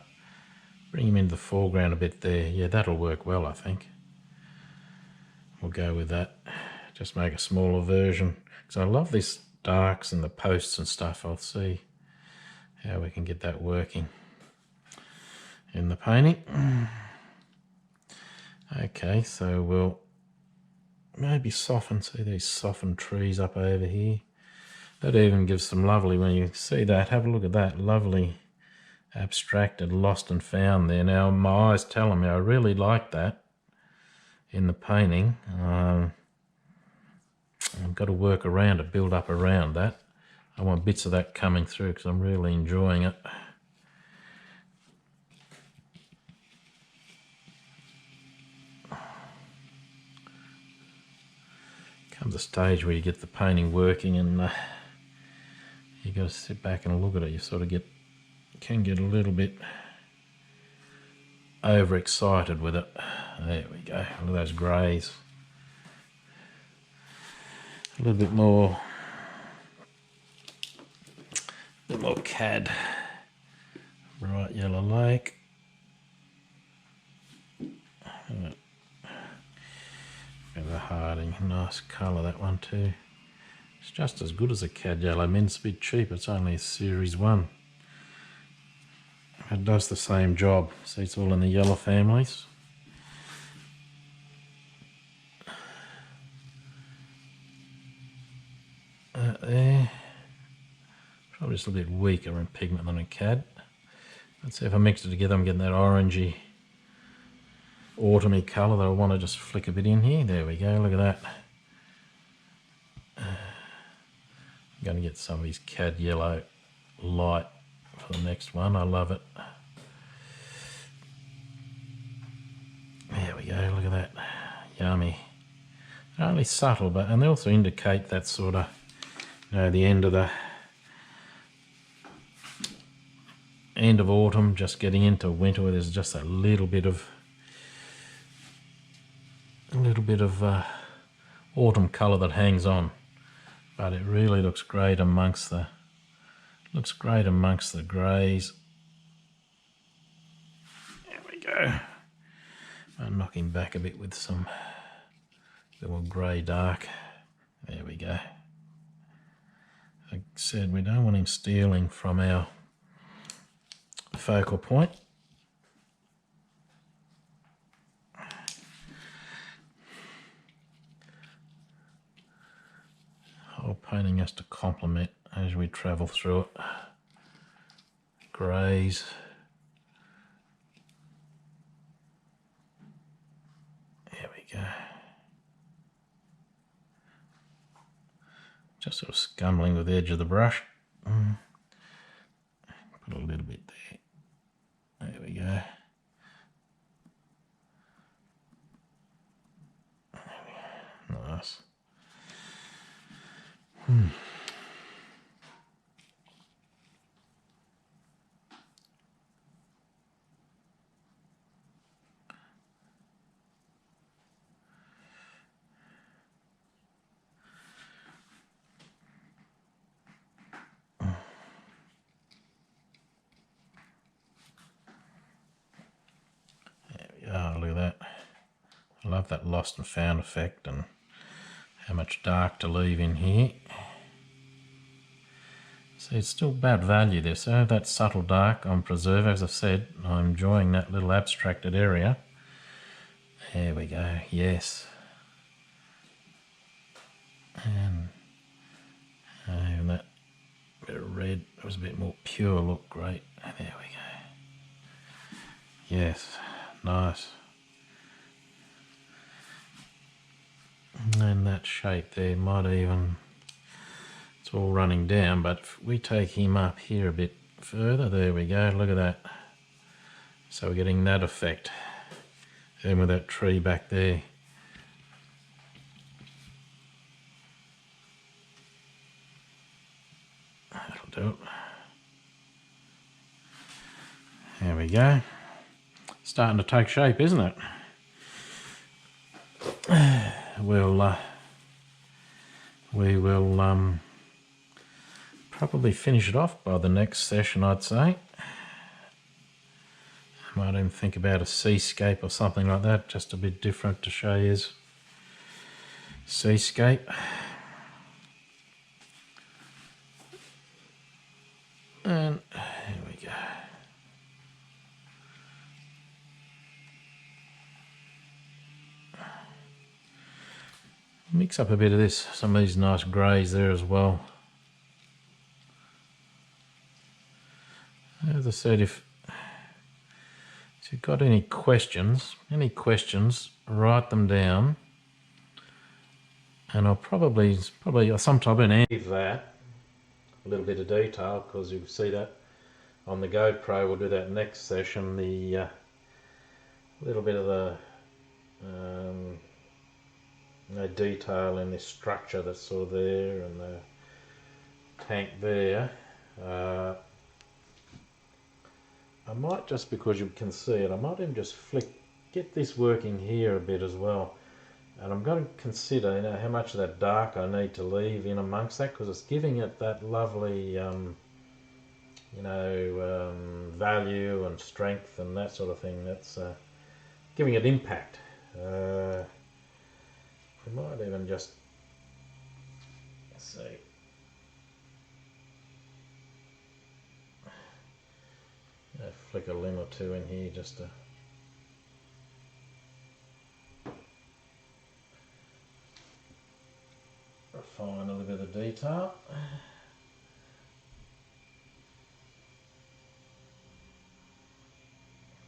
bring him into the foreground a bit there. Yeah, that'll work well, I think. We'll go with that. Just make a smaller version. Because I love this darks and the posts and stuff. I'll see how we can get that working in the painting. Okay, so we'll maybe soften, see these softened trees up over here. That even gives some lovely, when you see that, have a look at that, lovely abstracted, lost and found there. Now my eyes telling me I really like that in the painting. I've got to work around it, build up around that. I want bits of that coming through because I'm really enjoying it. Comes a stage where you get the painting working and you got to sit back and look at it. You sort of can get a little bit overexcited with it. There we go. Look at those greys. A little bit more cad. Bright yellow lake. The Harding, nice colour that one too. It's just as good as a cad yellow. I mean, it's a bit cheap. It's only a series 1. It does the same job. See, it's all in the yellow families. There. Probably just a bit weaker in pigment than a cad. Let's see if I mix it together, I'm getting that orangey, autumny colour that I want to just flick a bit in here. There we go, look at that. I'm going to get some of these cad yellow light for the next one. I love it. There we go, look at that. Yummy. They're only subtle, but and they also indicate that sort of, you know, the end of autumn, just getting into winter, where there's just a little bit of autumn colour that hangs on, but it really looks great amongst the greys. There we go. I'll knock him back a bit with some little grey dark. There we go. Like I said, we don't want him stealing from our focal point. Whole painting has to complement as we travel through it. Greys. There we go. Just sort of scumbling with the edge of the brush. Put a little bit there. There we go. Nice. Oh, look at that. I love that lost and found effect and how much dark to leave in here. See, it's still bad value there. So that subtle dark on preserve, as I've said, I'm enjoying that little abstracted area. There we go, yes. And that bit of red, it was a bit more pure look, great. There we go. Yes, nice. And that shape there might even, it's all running down, but if we take him up here a bit further, there we go, look at that. So we're getting that effect. And with that tree back there. That'll do it. There we go. Starting to take shape, isn't it? We will probably finish it off by the next session, I'd say. Might even think about a seascape or something like that, just a bit different to show you seascape. And here we go. Mix up a bit of this, some of these nice greys there as well. As I said, if you've got any questions, write them down. And I'll probably sometime and leave that a little bit of detail, because you'll see that on the GoPro. We'll do that next session. The little bit of the detail in this structure that's sort of there, and the tank there. I might, just because you can see it, I might even just get this working here a bit as well. And I'm going to consider, how much of that dark I need to leave in amongst that, because it's giving it that lovely, value and strength and that sort of thing. That's giving it impact. We might even just see. Flick a limb or two in here just to refine a little bit of detail.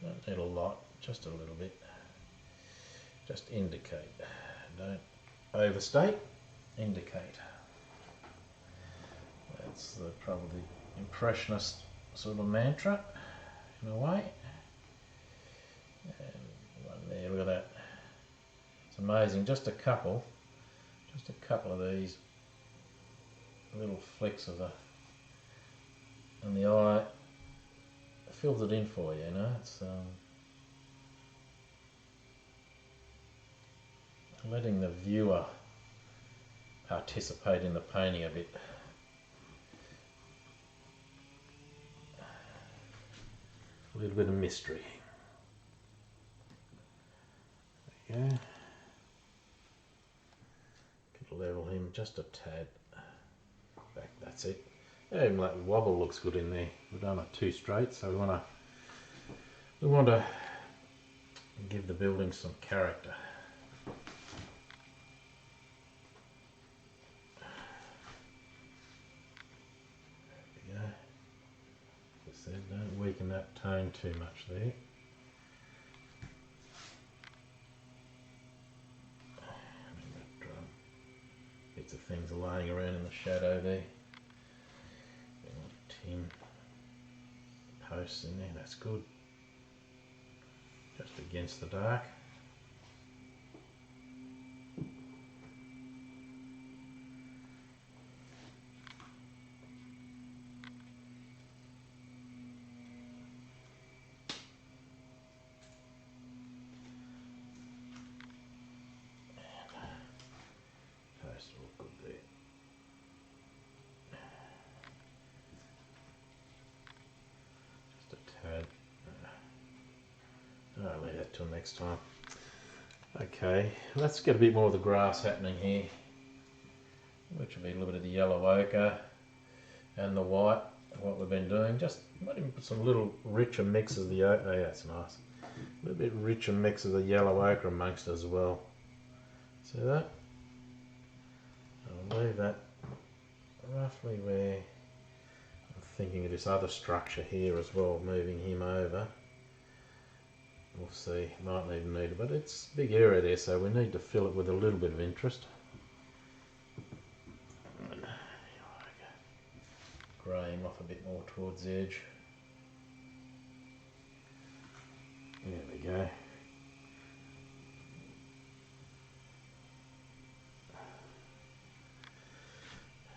Don't need a lot, just a little bit. Just indicate. Don't overstate, indicate. That's the probably impressionist sort of mantra in a way. And one there, look at that. It's amazing, just a couple of these little flicks of and the eye fills it in for you, it's letting the viewer participate in the painting a bit. A little bit of mystery. There we go. Level him just a tad back, that's it. Yeah, even that wobble looks good in there. We've done it too straight, so we want to give the building some character. There we go. As I said, don't weaken that tone too much there. Bits of things are laying around in the shadow there. Tin posts in there, that's good. Just against the dark. I'll leave that till next time. Okay, let's get a bit more of the grass happening here, which will be a little bit of the yellow ochre and the white, what we've been doing. Just might even put some little richer mix of the ochre. Oh, yeah, that's nice. A little bit richer mix of the yellow ochre amongst it as well. See that? I'll leave that roughly where I'm thinking of this other structure here as well, moving him over. We'll see, might even need it, but it's a big area there, so we need to fill it with a little bit of interest. Grey him off a bit more towards the edge. There we go.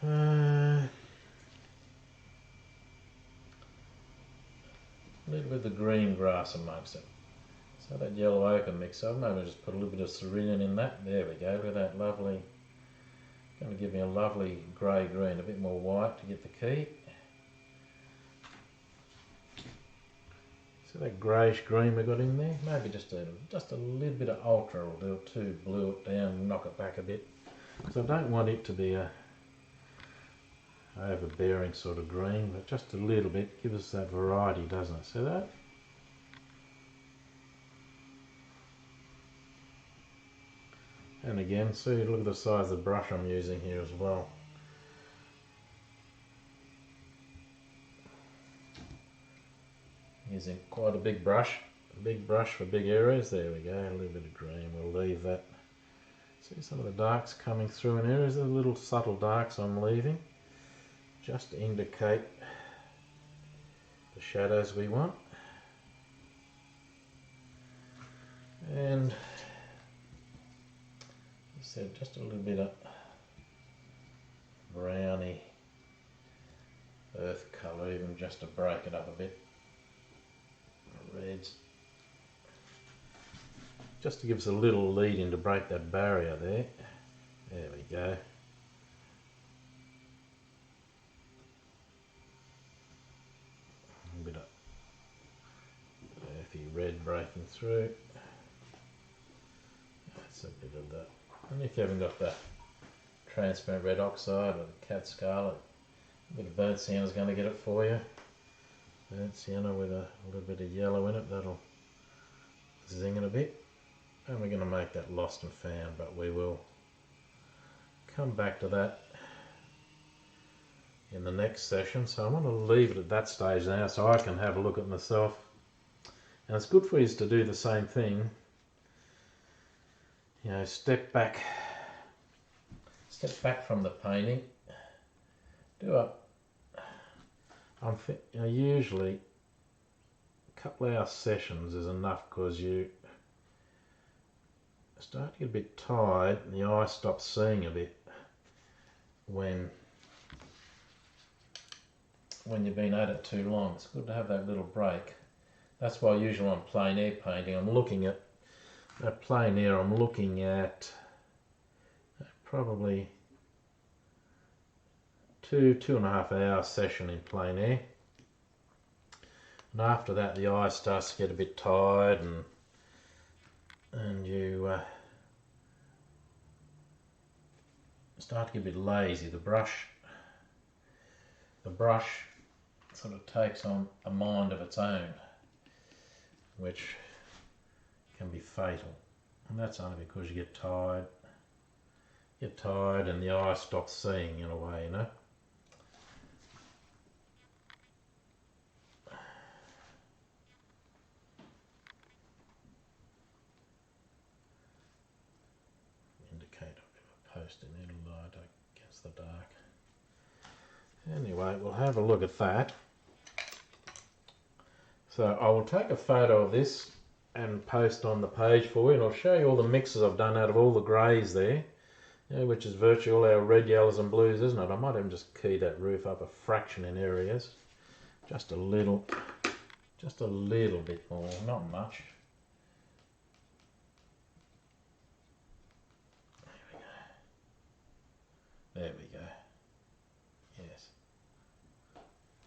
A little bit of the green grass amongst it. So that yellow ochre mix, so maybe just put a little bit of cerulean in that. There we go, look at that lovely. going to give me a lovely grey green, a bit more white to get the key. See that greyish green we got in there? Maybe just a little bit of ultra will do it too. Blue it down, knock it back a bit. So I don't want it to be a overbearing sort of green, but just a little bit gives us that variety, doesn't it? See that? And again, see, look at the size of the brush I'm using here as well. Using quite a big brush for big areas. There we go, a little bit of green, we'll leave that. See some of the darks coming through in areas, the little subtle darks I'm leaving, just to indicate the shadows we want. And I said just a little bit of browny earth colour, even just to break it up a bit. Reds, just to give us a little lead in to break that barrier there. There we go. A bit of earthy red breaking through. That's a bit of that. And if you haven't got the transparent red oxide or the cat scarlet, a bit of burnt sienna is going to get it for you. Burnt sienna with a little bit of yellow in it, that'll zing it a bit. And we're going to make that lost and found, but we will come back to that in the next session. So I want to leave it at that stage now so I can have a look at myself. And it's good for you to do the same thing. You know, step back from the painting. Usually a couple of hour sessions is enough, because you start to get a bit tired and the eye stops seeing a bit when you've been at it too long. It's good to have that little break. That's why usually on plein air painting I'm looking at plein air, I'm looking at probably 2.5 hour session in plein air. And after that the eye starts to get a bit tired and you start to get a bit lazy. The brush sort of takes on a mind of its own, which can be fatal. And that's only because you get tired and the eye stops seeing in a way, you know. Indicate a bit of a post in there, light against the dark. Anyway, we'll have a look at that. So I will take a photo of this and post on the page for you, and I'll show you all the mixes I've done out of all the greys there, which is virtually all our red, yellows and blues, isn't it? I might even just key that roof up a fraction in areas, just a little bit more, not much. There we go. Yes.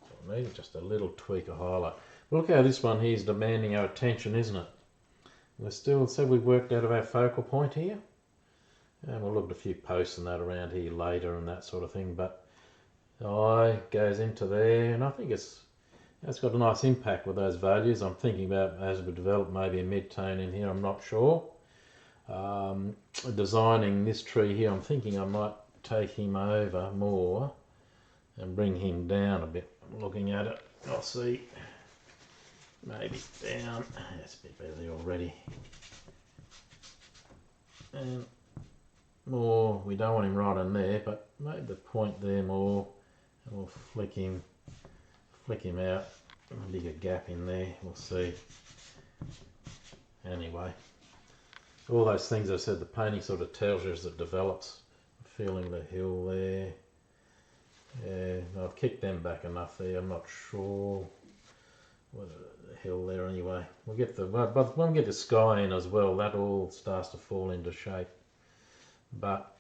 So I need just a little tweak of highlight. Look how this one here is demanding our attention, isn't it? We're still, so we've worked out of our focal point here. And we'll look at a few posts and that around here later and that sort of thing. But the eye goes into there, and I think it's got a nice impact with those values. I'm thinking about, as we develop, maybe a mid-tone in here, I'm not sure. Designing this tree here, I'm thinking I might take him over more and bring him down a bit. I'm looking at it, I'll see. Maybe down, that's a bit better there already. And more, we don't want him right on there, but maybe the point there more, and we'll flick him out, a bigger gap in there, we'll see. Anyway, all those things I said, the painting sort of tells you as it develops. Feeling the hill there. Yeah, I've kicked them back enough there, I'm not sure whether the hill there anyway. We'll get but when we get the sky in as well, that all starts to fall into shape. But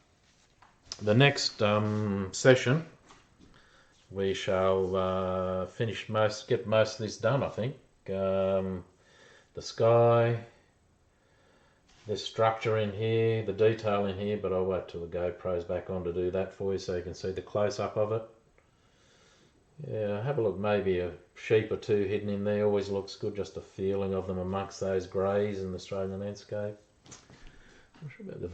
the next session we shall get most of this done, I think. The sky, this structure in here, the detail in here, but I'll wait till the GoPro's back on to do that for you so you can see the close-up of it. Yeah, have a look, maybe a sheep or two hidden in there always looks good, just a feeling of them amongst those greys in the Australian landscape. I'm sure about a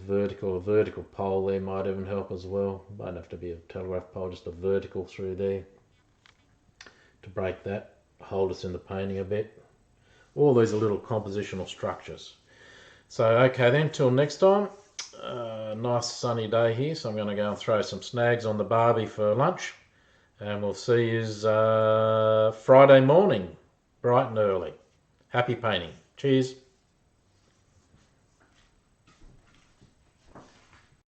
vertical pole there might even help as well. Won't have to be a telegraph pole, just a vertical through there to break that, hold us in the painting a bit. All these are little compositional structures. So okay then, till next time. Nice sunny day here, so I'm going to go and throw some snags on the barbie for lunch, and we'll see you Friday morning, bright and early. Happy painting. Cheers.